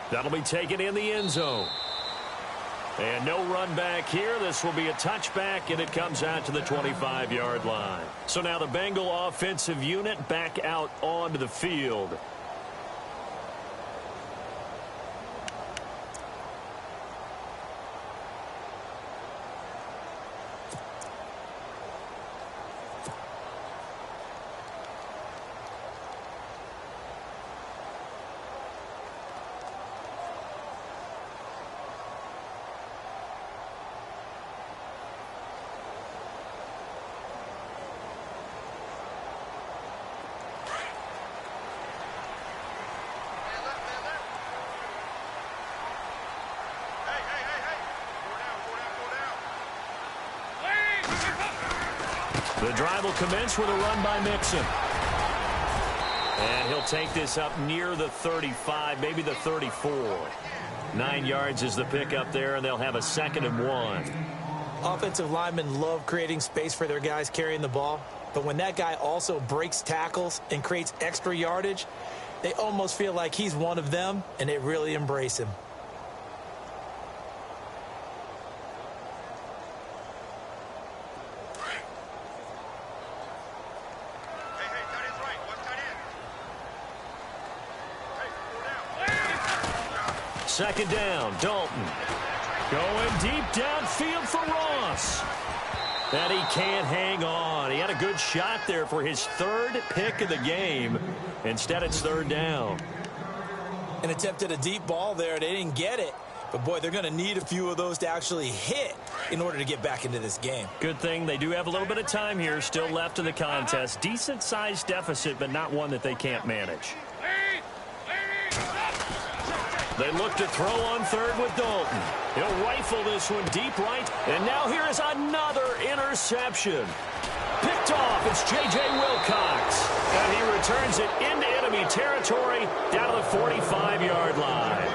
That'll be taken in the end zone. And no run back here. This will be a touchback, and it comes out to the 25-yard line. So now the Bengal offensive unit back out onto the field. The drive will commence with a run by Mixon. And he'll take this up near the 35, maybe the 34. 9 yards is the pickup there, and they'll have a 2nd and 1. Offensive linemen love creating space for their guys carrying the ball. But when that guy also breaks tackles and creates extra yardage, they almost feel like he's one of them, and they really embrace him. Second down, Dalton. Going deep downfield for Ross. And he can't hang on. He had a good shot there for his 3rd pick of the game. Instead, it's 3rd down. And attempted a deep ball there. They didn't get it. But, boy, they're going to need a few of those to actually hit in order to get back into this game. Good thing they do have a little bit of time here still left in the contest. Decent-sized deficit, but not one that they can't manage. They look to throw on 3rd with Dalton. He'll rifle this one deep right. And now here is another interception. Picked off. It's J.J. Wilcox. And he returns it into enemy territory down to the 45-yard line.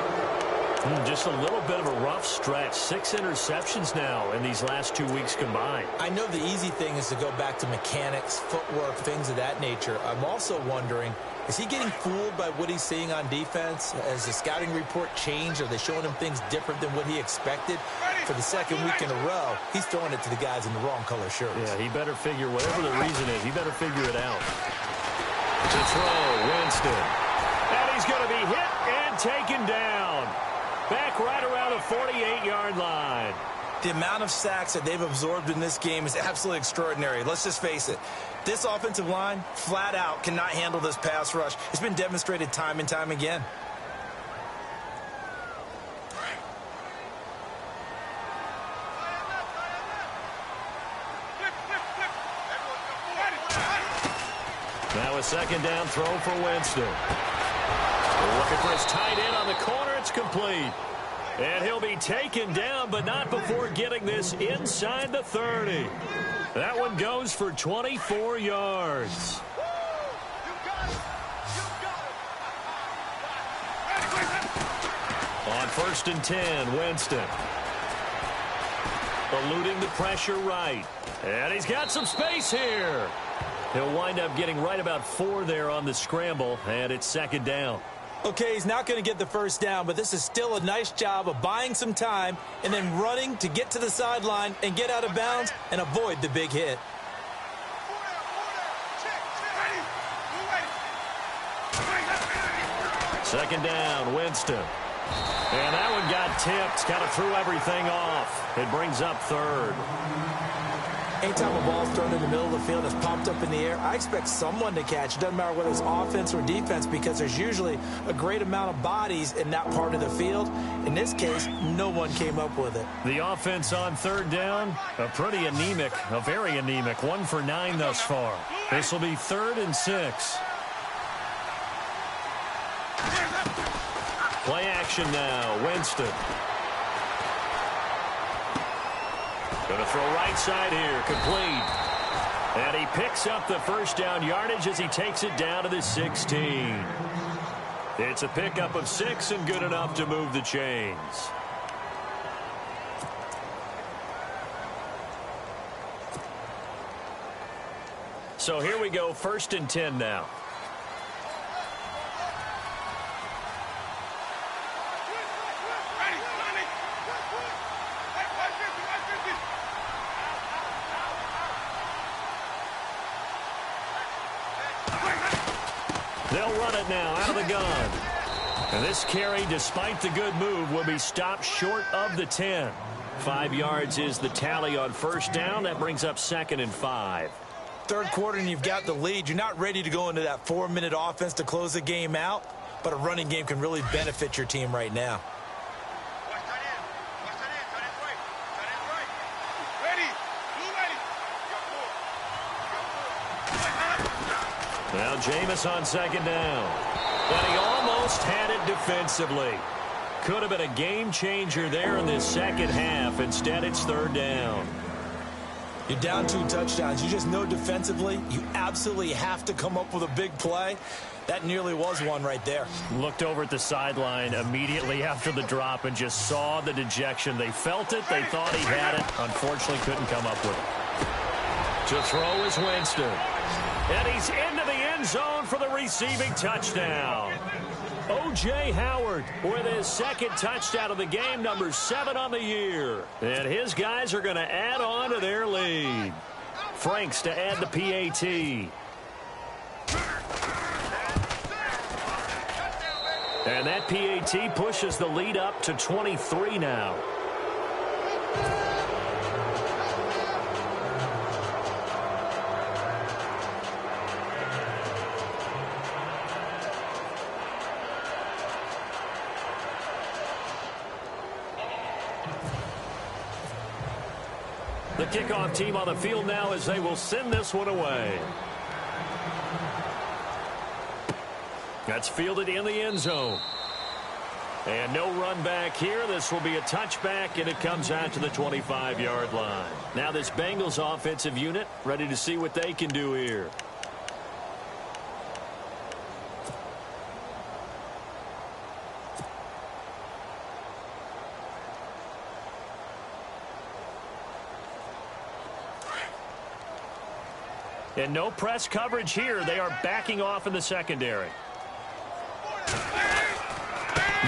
Just a little bit of a rough stretch. 6 interceptions now in these last 2 weeks combined. I know the easy thing is to go back to mechanics, footwork, things of that nature. I'm also wondering, is he getting fooled by what he's seeing on defense? Has the scouting report changed? Are they showing him things different than what he expected? For the second week in a row, he's throwing it to the guys in the wrong color shirts. Yeah, he better figure, whatever the reason is, he better figure it out. To throw, Winston. And he's going to be hit and taken down. Back right around the 48-yard line. The amount of sacks that they've absorbed in this game is absolutely extraordinary. Let's just face it. This offensive line, flat out, cannot handle this pass rush. It's been demonstrated time and time again. Now a second down throw for Winston. Looking for his tight end on the corner. It's complete. And he'll be taken down, but not before getting this inside the 30. That one goes for 24 yards. On 1st and 10, Winston. Eluding the pressure right. And he's got some space here. He'll wind up getting right about 4 there on the scramble, and it's 2nd down. Okay, he's not going to get the first down, but this is still a nice job of buying some time and then running to get to the sideline and get out of bounds and avoid the big hit. Second down, Winston. And that one got tipped, kind of threw everything off. It brings up 3rd. Anytime a ball's thrown in the middle of the field, it's popped up in the air, I expect someone to catch. It doesn't matter whether it's offense or defense because there's usually a great amount of bodies in that part of the field. In this case, no one came up with it. The offense on 3rd down, a very anemic, 1 for 9 thus far. This will be 3rd and 6. Play action now, Winston. Going to throw right side here, complete. And he picks up the first down yardage as he takes it down to the 16. It's a pickup of 6 and good enough to move the chains. So here we go, 1st and 10 now. They'll run it now out of the gun. And this carry, despite the good move, will be stopped short of the 10. 5 yards is the tally on 1st down. That brings up 2nd and 5. 3rd quarter and you've got the lead. You're not ready to go into that 4-minute offense to close the game out, but a running game can really benefit your team right now. Now Jameis on 2nd down. But he almost had it defensively. Could have been a game changer there in this 2nd half. Instead, it's 3rd down. You're down 2 touchdowns. You just know defensively you absolutely have to come up with a big play. That nearly was one right there. Looked over at the sideline immediately after the drop and just saw the dejection. They felt it. They thought he had it. Unfortunately, couldn't come up with it. To throw is Winston. And he's into the end zone for the receiving touchdown. O.J. Howard with his 2nd touchdown of the game, number 7 on the year. And his guys are going to add on to their lead. Franks to add the PAT. And that PAT pushes the lead up to 23 now. The kickoff team on the field now as they will send this one away. That's fielded in the end zone. And no run back here. This will be a touchback, and it comes out to the 25-yard line. Now this Bengals offensive unit ready to see what they can do here. And no press coverage here. They are backing off in the secondary.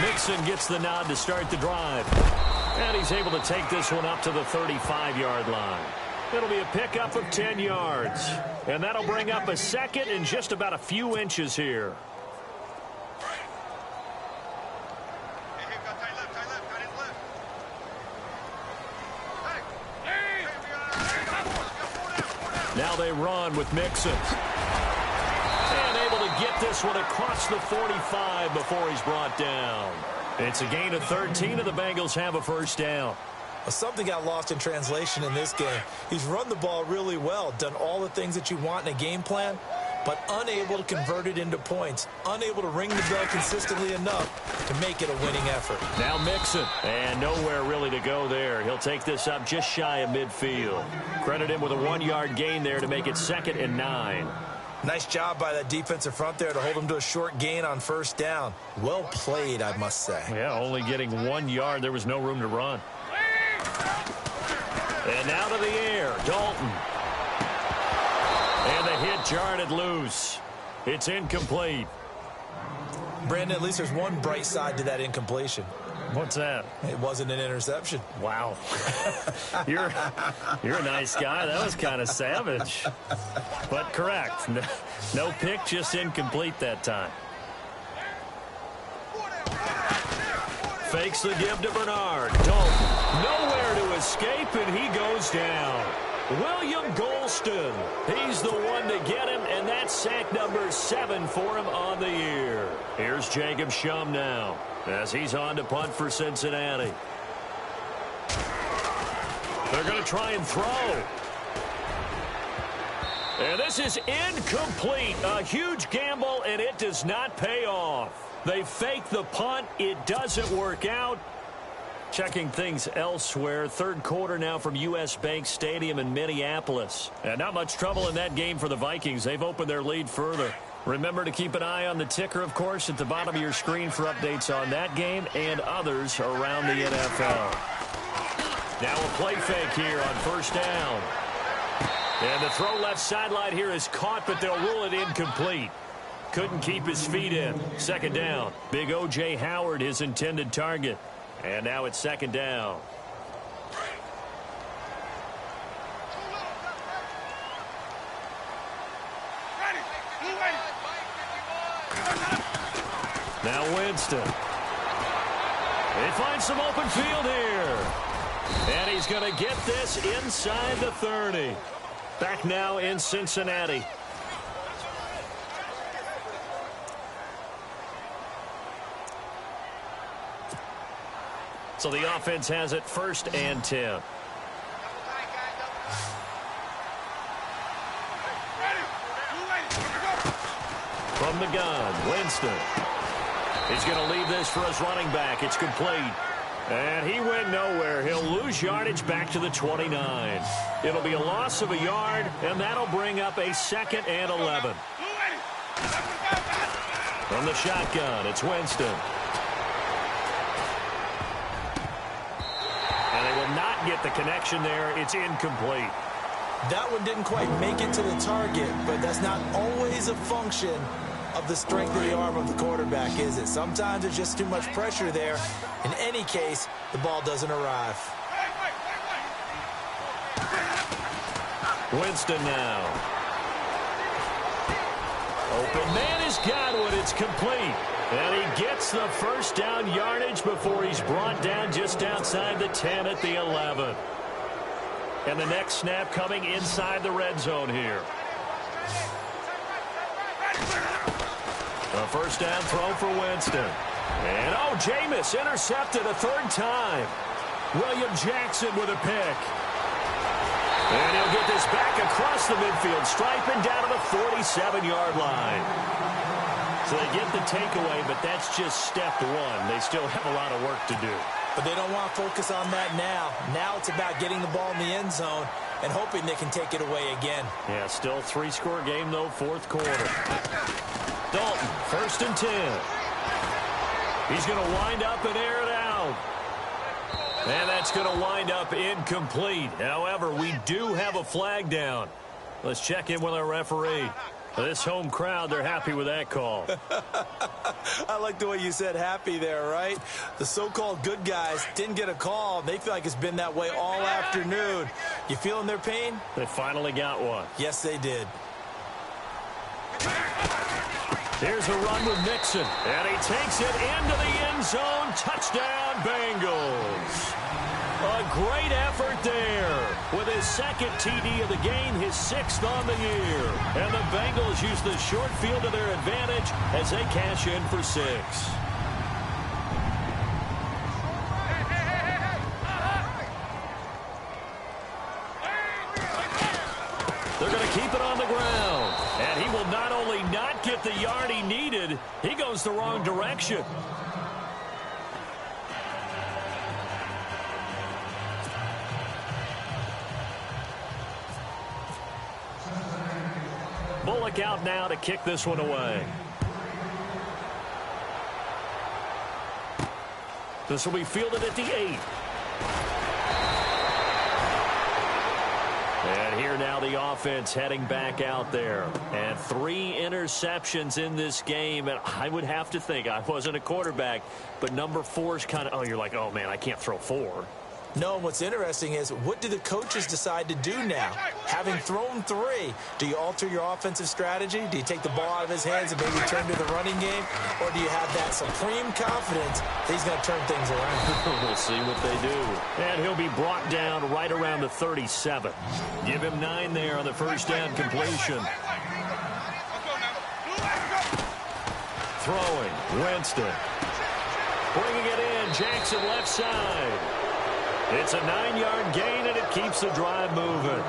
Mixon gets the nod to start the drive. And he's able to take this one up to the 35-yard line. It'll be a pickup of 10 yards. And that'll bring up a second and just about a few inches here. Now they run with Mixon. And able to get this one across the 45 before he's brought down. It's a gain of 13, and the Bengals have a first down. Well, something got lost in translation in this game. He's run the ball really well, done all the things that you want in a game plan, but unable to convert it into points, unable to ring the bell consistently enough to make it a winning effort. Now Mixon, and nowhere really to go there. He'll take this up just shy of midfield. Credit him with a 1-yard gain there to make it 2nd and 9. Nice job by that defensive front there to hold him to a short gain on first down. Well played, I must say. Yeah, only getting 1 yard. There was no room to run. And now to the air, Dalton. And the hit jarred it loose. It's incomplete. Brandon, at least there's one bright side to that incompletion. What's that? It wasn't an interception. Wow. You're a nice guy. That was kind of savage. But correct. No pick, just incomplete that time. Fakes the give to Bernard. Dalton. Nowhere to escape, and he goes down. William Golston. He's the one to get him, and that's sack number 7 for him on the year. Here's Jacob Shum now as he's on to punt for Cincinnati. They're going to try and throw. And this is incomplete. A huge gamble, and it does not pay off. They fake the punt. It doesn't work out. Checking things elsewhere. Third quarter now from U.S. Bank Stadium in Minneapolis. And not much trouble in that game for the Vikings. They've opened their lead further. Remember to keep an eye on the ticker, of course, at the bottom of your screen for updates on that game and others around the NFL. Now a play fake here on first down. And the throw left sideline here is caught, but they'll rule it incomplete. Couldn't keep his feet in. Second down. Big O.J. Howard, his intended target. And now it's second down. Now Winston. They find some open field here. And he's going to get this inside the 30. Back now in Cincinnati. So the offense has it 1st and 10. From the gun, Winston. He's going to leave this for his running back. It's complete. And he went nowhere. He'll lose yardage back to the 29. It'll be a loss of a yard, and that'll bring up a 2nd and 11. From the shotgun, it's Winston. And they will not get the connection there. It's incomplete. That one didn't quite make it to the target, but that's not always a function of the strength of the arm of the quarterback, is it? Sometimes there's just too much pressure there. In any case, the ball doesn't arrive. Winston now. Open man has got one. It's complete. And he gets the first down yardage before he's brought down just outside the 10 at the 11. And the next snap coming inside the red zone here. A first down throw for Winston. And, oh, Jameis intercepted a 3rd time. William Jackson with a pick. And he'll get this back across the midfield stripe and down to the 47-yard line. So they get the takeaway, but that's just step one. They still have a lot of work to do. But they don't want to focus on that now. Now it's about getting the ball in the end zone and hoping they can take it away again. Yeah, still 3-score game, though, fourth quarter. Dalton, 1st and 10. He's going to wind up and air it out. And that's going to wind up incomplete. However, we do have a flag down. Let's check in with our referee. This home crowd, they're happy with that call. I like the way you said happy there, right? The so-called good guys didn't get a call. They feel like it's been that way all afternoon. You feeling their pain? They finally got one. Yes, they did. Here's a run with Mixon, and he takes it into the end zone. Touchdown, Bengals. A great effort there with his 2nd TD of the game, his 6th on the year. And the Bengals use the short field to their advantage as they cash in for 6. They're going to keep it on the ground. And he will not only not get the yard he needed, he goes the wrong direction. Bullock out now to kick this one away. This will be fielded at the 8. And here now the offense heading back out there. And 3 interceptions in this game. And I would have to think, I wasn't a quarterback, but number 4 is kind of, you're like, oh, man, I can't throw 4. No, what's interesting is what do the coaches decide to do now? Having thrown 3, do you alter your offensive strategy? Do you take the ball out of his hands and maybe turn to the running game? Or do you have that supreme confidence that he's going to turn things around? We'll see what they do. And he'll be brought down right around the 37. Give him 9 there on the first down completion. Throwing, Winston. Bringing it in, Jackson left side. It's a 9-yard gain, and it keeps the drive moving.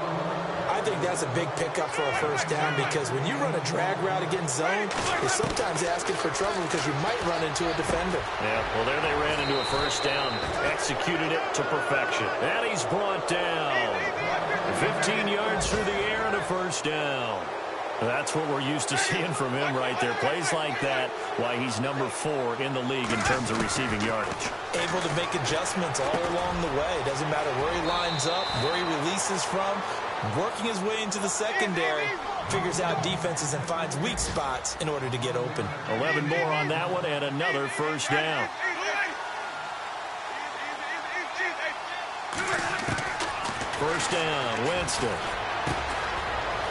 I think that's a big pickup for a first down because when you run a drag route against zone, you're sometimes asking for trouble because you might run into a defender. Yeah, well, there they ran into a first down, executed it to perfection. And he's brought down. 15 yards through the air and a first down. That's what we're used to seeing from him right there. Plays like that, why he's number 4 in the league in terms of receiving yardage. Able to make adjustments all along the way. Doesn't matter where he lines up, where he releases from. Working his way into the secondary, figures out defenses and finds weak spots in order to get open. 11 more on that one and another first down. First down, Winston.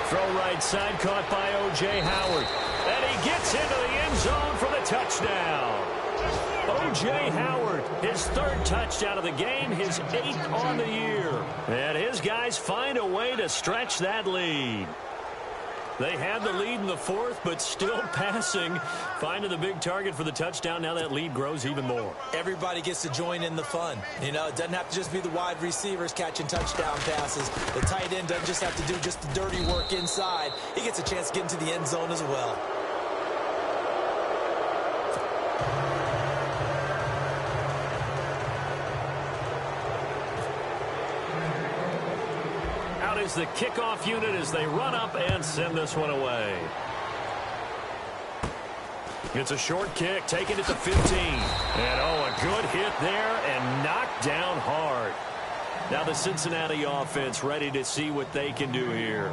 Throw right side, caught by O.J. Howard. And he gets into the end zone for the touchdown. O.J. Howard, his 3rd touchdown of the game, his 8th on the year. And his guys find a way to stretch that lead. They had the lead in the 4th, but still passing. Finding the big target for the touchdown. Now that lead grows even more. Everybody gets to join in the fun. You know, it doesn't have to just be the wide receivers catching touchdown passes. The tight end doesn't just have to do just the dirty work inside. He gets a chance to get into the end zone as well. Is the kickoff unit as they run up and send this one away. It's a short kick, taking it to 15. And, a good hit there and knocked down hard. Now the Cincinnati offense ready to see what they can do here.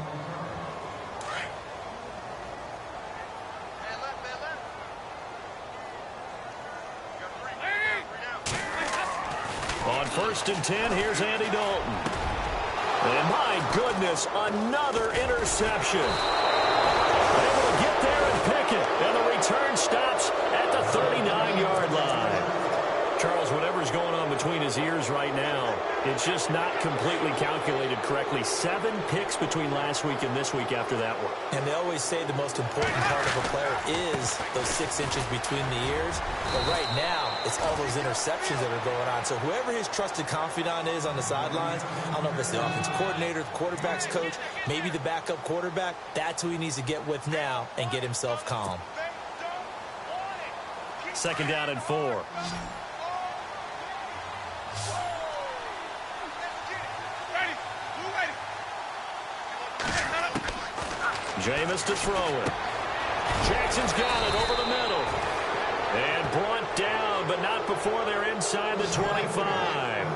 On 1st and 10, here's Andy Dalton. And my goodness, another interception. Able to get there and pick it. And the return stops at the 39-yard line. Charles, whatever's going on between his ears right now, it's just not completely calculated correctly. 7 picks between last week and this week after that one. And they always say the most important part of a player is those 6 inches between the ears. But right now, it's all those interceptions that are going on. So whoever his trusted confidant is on the sidelines, I don't know if it's the offensive coordinator, the quarterback's coach, maybe the backup quarterback, that's who he needs to get with now and get himself calm. Second down and 4. Jameis to throw it. Jackson's got it over the middle. And brought down, but not before they're inside the 25.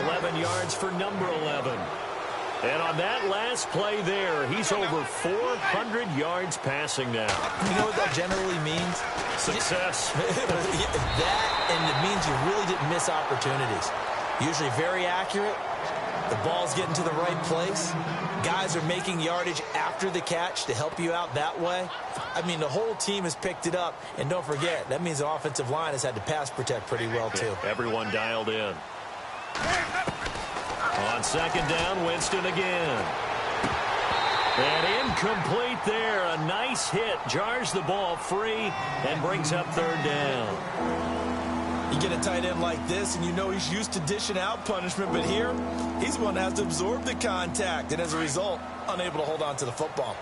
11 yards for number 11. And on that last play there, he's over 400 yards passing now. You know what that generally means? Success. That, and it means you really didn't miss opportunities. Usually very accurate. The ball's getting to the right place. Guys are making yardage after the catch to help you out that way. I mean, the whole team has picked it up. And don't forget, that means the offensive line has had to pass protect pretty well, too. Everyone dialed in. On second down, Winston again. And incomplete there. A nice hit. Jars the ball free and brings up third down. You get a tight end like this, and you know he's used to dishing out punishment, but here, he's the one that has to absorb the contact, and as a result, unable to hold on to the football.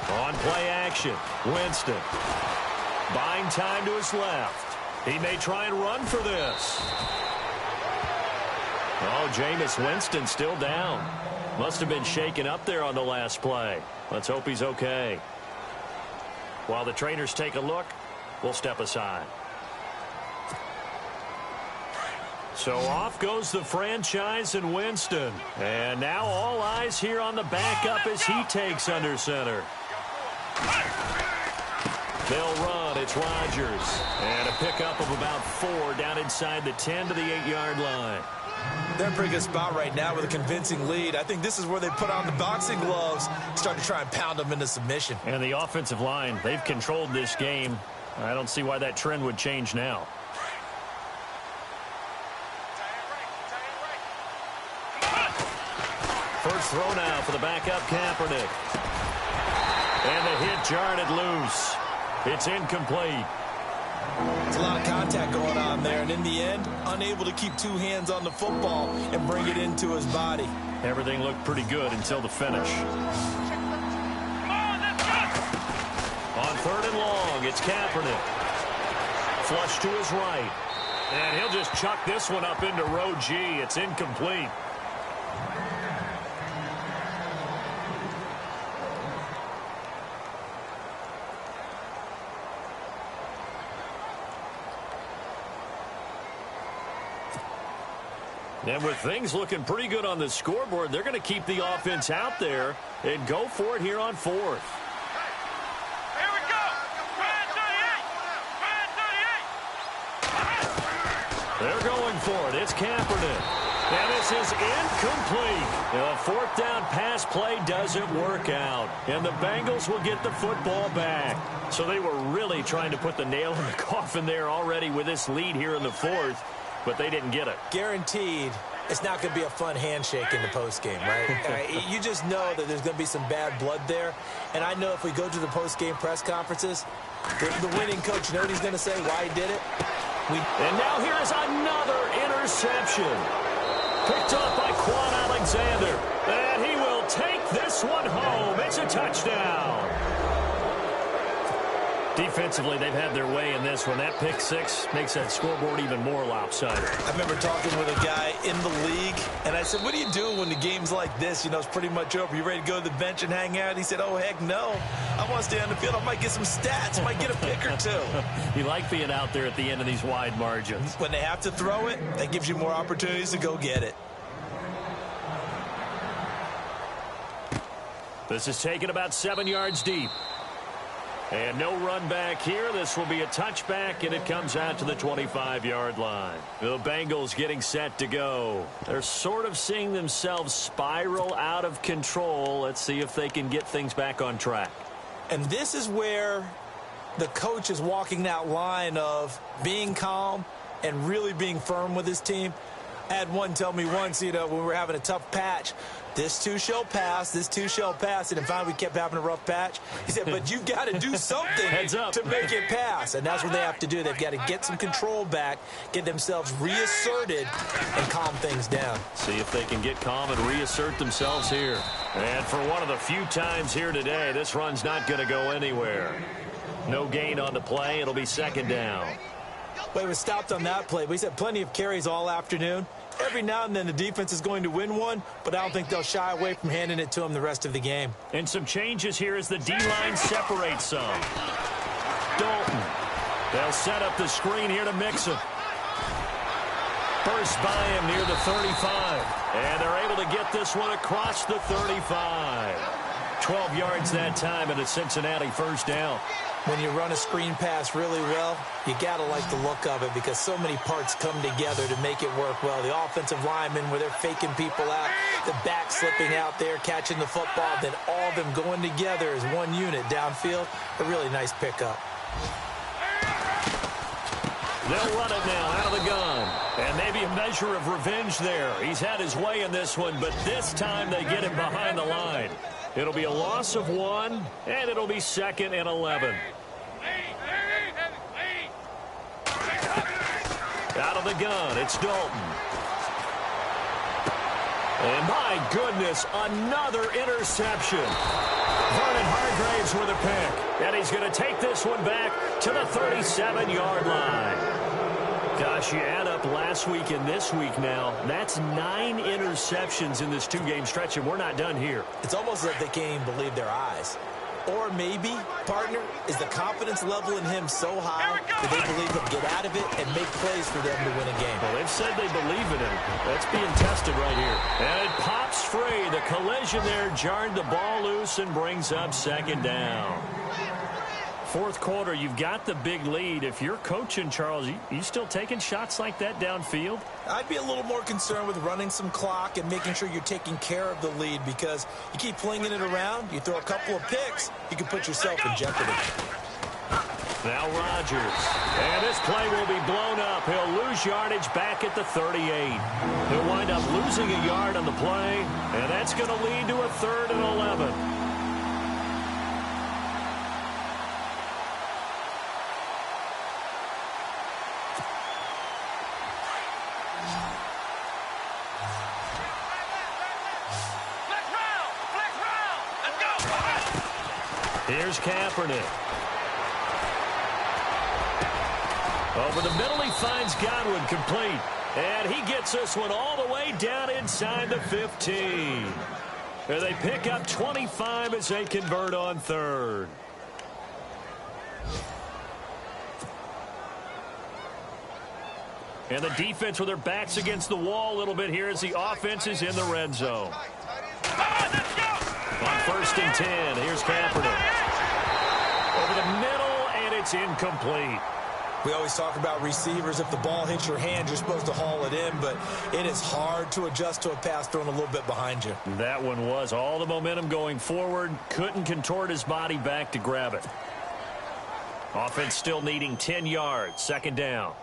On play action, Winston. Buying time to his left. He may try and run for this. Oh, Jameis Winston still down. Must have been shaken up there on the last play. Let's hope he's okay. While the trainers take a look, we'll step aside. So off goes the franchise and Winston. And now all eyes here on the backup as he takes under center. They'll run. It's Rodgers. And a pickup of about 4 down inside the 10 to the 8-yard line. They're in a pretty good spot right now with a convincing lead. I think this is where they put on the boxing gloves, start to try and pound them into submission. And the offensive line, they've controlled this game. I don't see why that trend would change now. First throw now for the backup Kaepernick. And the hit jarred it loose. It's incomplete. It's a lot of contact going on there, and in the end, unable to keep 2 hands on the football and bring it into his body. Everything looked pretty good until the finish. On third and long, it's Kaepernick. Flush to his right. And he'll just chuck this one up into row G. It's incomplete. And with things looking pretty good on the scoreboard, they're going to keep the offense out there and go for it here on 4th. Here we go. They're going for it. It's Kaepernick. And this is incomplete. The 4th down pass play doesn't work out. And the Bengals will get the football back. So they were really trying to put the nail in the coffin there already with this lead here in the 4th. But they didn't get it. Guaranteed, it's not going to be a fun handshake in the postgame, right? You just know that there's going to be some bad blood there. And I know if we go to the postgame press conferences, the winning coach, you know what he's going to say, why he did it? And now here is another interception. Picked up by Quan Alexander. And he will take this one home. It's a touchdown. Defensively, they've had their way in this one. That pick 6 makes that scoreboard even more lopsided. I remember talking with a guy in the league, and I said, what do you do when the game's like this? You know, it's pretty much over. You ready to go to the bench and hang out? He said, oh, heck no. I want to stay on the field. I might get some stats. Might get a pick or 2. You like being out there at the end of these wide margins. When they have to throw it, that gives you more opportunities to go get it. This is taken about 7 yards deep. And no run back here. This will be a touchback, and it comes out to the 25-yard line. The Bengals getting set to go. They're sort of seeing themselves spiral out of control. Let's see if they can get things back on track. And this is where the coach is walking that line of being calm and really being firm with his team. I had one tell me once, you know, when we were having a tough patch, This too shall pass. This too shall pass. And finally, we kept having a rough patch. He said, but you've got to do something to make it pass. And that's what they have to do. They've got to get some control back, get themselves reasserted, and calm things down. See if they can get calm and reassert themselves here. And for one of the few times here today, this run's not going to go anywhere. No gain on the play. It'll be second down. Well, he was stopped on that play, but he's had plenty of carries all afternoon. Every now and then the defense is going to win one, but I don't think they'll shy away from handing it to him the rest of the game. And some changes here as the D-line separates some. Dalton. They'll set up the screen here to mix him. Burst by him near the 35. And they're able to get this one across the 35. 12 yards that time and a Cincinnati first down. When you run a screen pass really well, you got to like the look of it because so many parts come together to make it work well. The offensive linemen, where they're faking people out, the back slipping out there, catching the football, then all of them going together as one unit downfield. A really nice pickup. They'll run it now out of the gun. And maybe a measure of revenge there. He's had his way in this one, but this time they get him behind the line. It'll be a loss of 1, and it'll be 2nd and 11. Out of the gun, it's Dalton. And my goodness, another interception. Vernon Hargraves with a pick. And he's going to take this one back to the 37-yard line. Gosh, you add up last week and this week now, that's 9 interceptions in this 2-game stretch, and we're not done here. It's almost like they can't even believe their eyes. Or maybe, partner, is the confidence level in him so high that they believe he'll get out of it and make plays for them to win a game. Well, they've said they believe in him. That's being tested right here. And it pops free. The collision there jarred the ball loose and brings up second down. Fourth quarter, you've got the big lead. If you're coaching, Charles, you still taking shots like that downfield? I'd be a little more concerned with running some clock and making sure you're taking care of the lead because you keep flinging it around, you throw a couple of picks, you can put yourself in jeopardy. Now Rodgers. And this play will be blown up. He'll lose yardage back at the 38. He'll wind up losing a yard on the play, and that's going to lead to a 3rd and 11. Here's Kaepernick. Over the middle, he finds Godwin complete. And he gets this one all the way down inside the 15. And they pick up 25 as they convert on 3rd. And the defense with their backs against the wall a little bit here as the offense is in the red zone. On 1st and 10, here's Kaepernick. Over the middle, and it's incomplete. We always talk about receivers. If the ball hits your hand, you're supposed to haul it in, but it is hard to adjust to a pass thrown a little bit behind you. That one was all the momentum going forward. Couldn't contort his body back to grab it. Offense still needing 10 yards. Second down.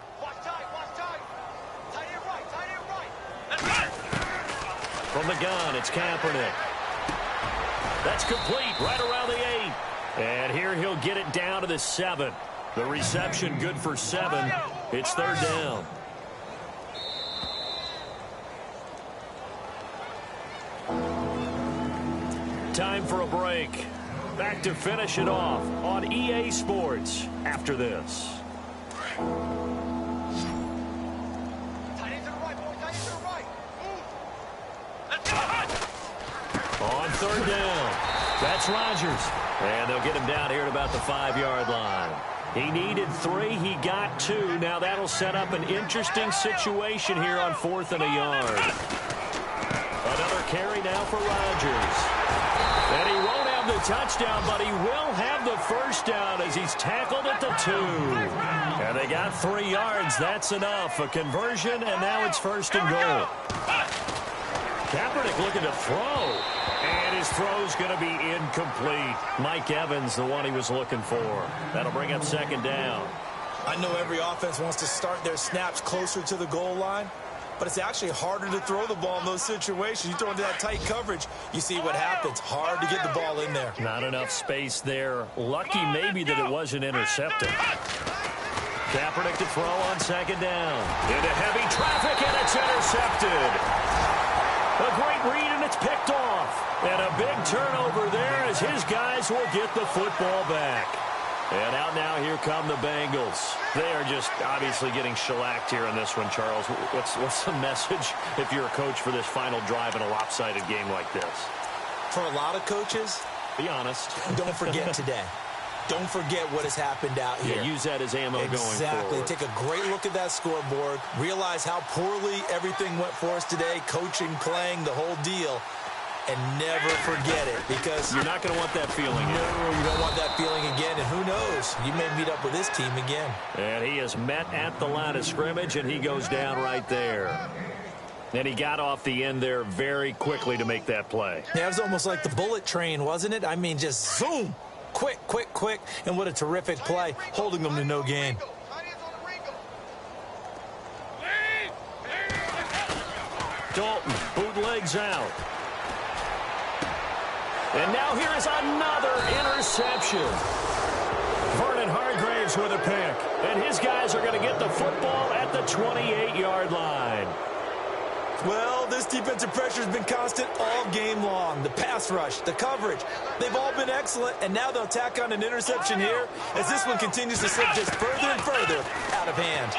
From the gun, it's Kaepernick. That's complete right around the 8. And here he'll get it down to the 7. The reception good for 7. It's 3rd down. Time for a break. Back to finish it off on EA Sports after this. On 3rd down, that's Rodgers. And they'll get him down here at about the 5-yard line. He needed 3. He got 2. Now that'll set up an interesting situation here on 4th and a yard. Another carry now for Rodgers. And he won't have the touchdown, but he will have the first down as he's tackled at the 2. And they got 3 yards. That's enough. A conversion, and now it's 1st and goal. Kaepernick looking to throw. And his throw's going to be incomplete. Mike Evans, the one he was looking for. That'll bring up 2nd down. I know every offense wants to start their snaps closer to the goal line, but it's actually harder to throw the ball in those situations. You throw into that tight coverage, you see what happens. Hard to get the ball in there. Not enough space there. Lucky maybe that it wasn't intercepted. Kaepernick to throw on second down. Into heavy traffic, and it's intercepted. A great read, and it's picked off. And a big turnover there as his guys will get the football back. And out now, here come the Bengals. They are just obviously getting shellacked here in this one, Charles. What's the message if you're a coach for this final drive in a lopsided game like this? For a lot of coaches, be honest. Don't forget today. Don't forget what has happened out here. Yeah, use that as ammo going forward. Exactly. Take a great look at that scoreboard. Realize how poorly everything went for us today. Coaching, playing, the whole deal. And never forget it, because you're not going to want that feeling. No, you don't want that feeling again. And who knows? You may meet up with this team again. And he is met at the line of scrimmage, and he goes down right there. And he got off the end there very quickly to make that play. Yeah, it was almost like the bullet train, wasn't it? I mean, just zoom. Quick, quick, quick. And what a terrific play, holding them to no gain. Dalton bootlegs out. And now here is another interception. Vernon Hargraves with a pick. And his guys are going to get the football at the 28-yard line. Well, this defensive pressure has been constant all game long. The pass rush, the coverage, they've all been excellent. And now they'll tack on an interception here as this one continues to slip just further and further out of hand.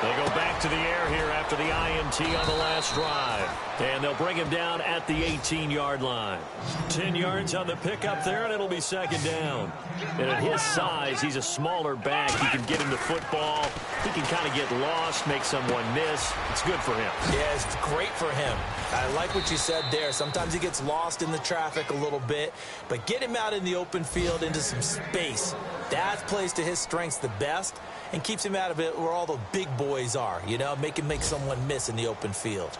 They go back to the air here after the INT on the last drive. And they'll bring him down at the 18-yard line. 10 yards on the pickup there, and it'll be second down. And at his size, he's a smaller back. He can get him the football. He can kind of get lost, make someone miss. It's good for him. Yeah, it's great for him. I like what you said there. Sometimes he gets lost in the traffic a little bit. But get him out in the open field into some space. That plays to his strengths the best and keeps him out of it where all the big boys are, you know, make someone miss in the open field.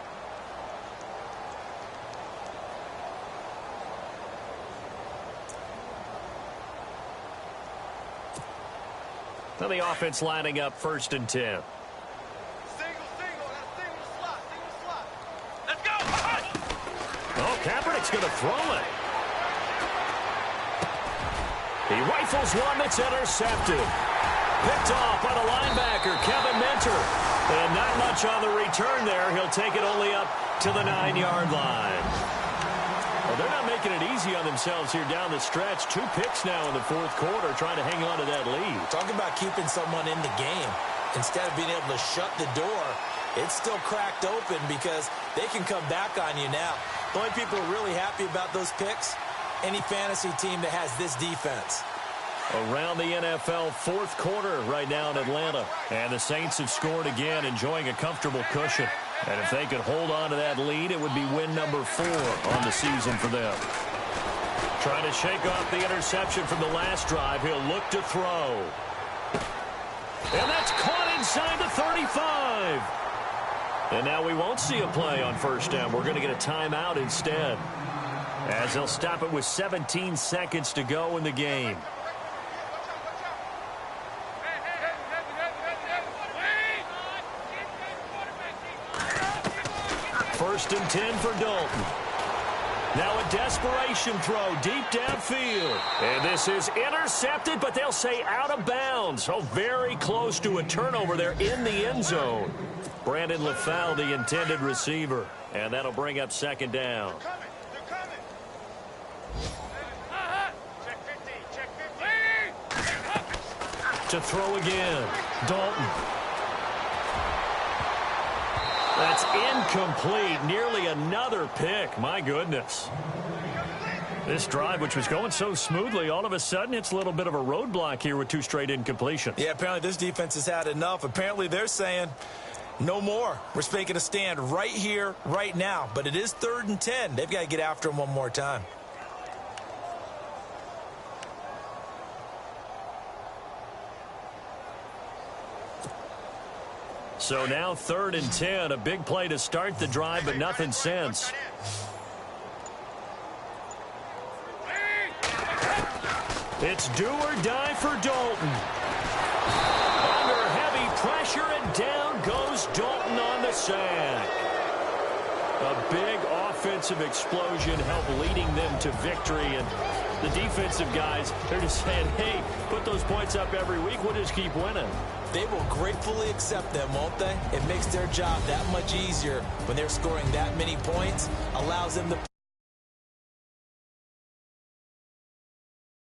Now the offense lining up 1st and 10. Single, slot. Let's go. Oh, Kaepernick's going to throw it. He rifles one that's intercepted. Picked off by the linebacker, Kevin Minter. And not much on the return there. He'll take it only up to the 9-yard line. Well, they're not making it easy on themselves here down the stretch. 2 picks now in the 4th quarter, trying to hang on to that lead. Talk about keeping someone in the game. Instead of being able to shut the door, it's still cracked open because they can come back on you now. The only people who are really happy about those picks, any fantasy team that has this defense. Around the NFL 4th quarter right now in Atlanta. And the Saints have scored again, enjoying a comfortable cushion. And if they could hold on to that lead, it would be win number 4 on the season for them. Trying to shake off the interception from the last drive. He'll look to throw. And that's caught inside the 35. And now we won't see a play on 1st down. We're going to get a timeout instead, as they'll stop it with 17 seconds to go in the game. 1st and 10 for Dalton. Now a desperation throw deep downfield. And this is intercepted, but they'll say out of bounds. Oh, very close to a turnover there in the end zone. Brandon LaFell, the intended receiver. And that'll bring up 2nd down. They're coming. Check 15. To throw again. Dalton. That's incomplete. Nearly another pick. My goodness. This drive, which was going so smoothly, all of a sudden it's a little bit of a roadblock here with 2 straight incompletions. Yeah, apparently this defense has had enough. Apparently they're saying no more. We're making a stand right here, right now. But it is 3rd and 10. They've got to get after him one more time. So now 3rd and 10, a big play to start the drive, but nothing since. It's do or die for Dalton. Under heavy pressure, and down goes Dalton on the sack. A big offensive explosion helped leading them to victory. And the defensive guys, they're just saying, hey, put those points up every week. We'll just keep winning. They will gratefully accept them, won't they? It makes their job that much easier when they're scoring that many points, allows them to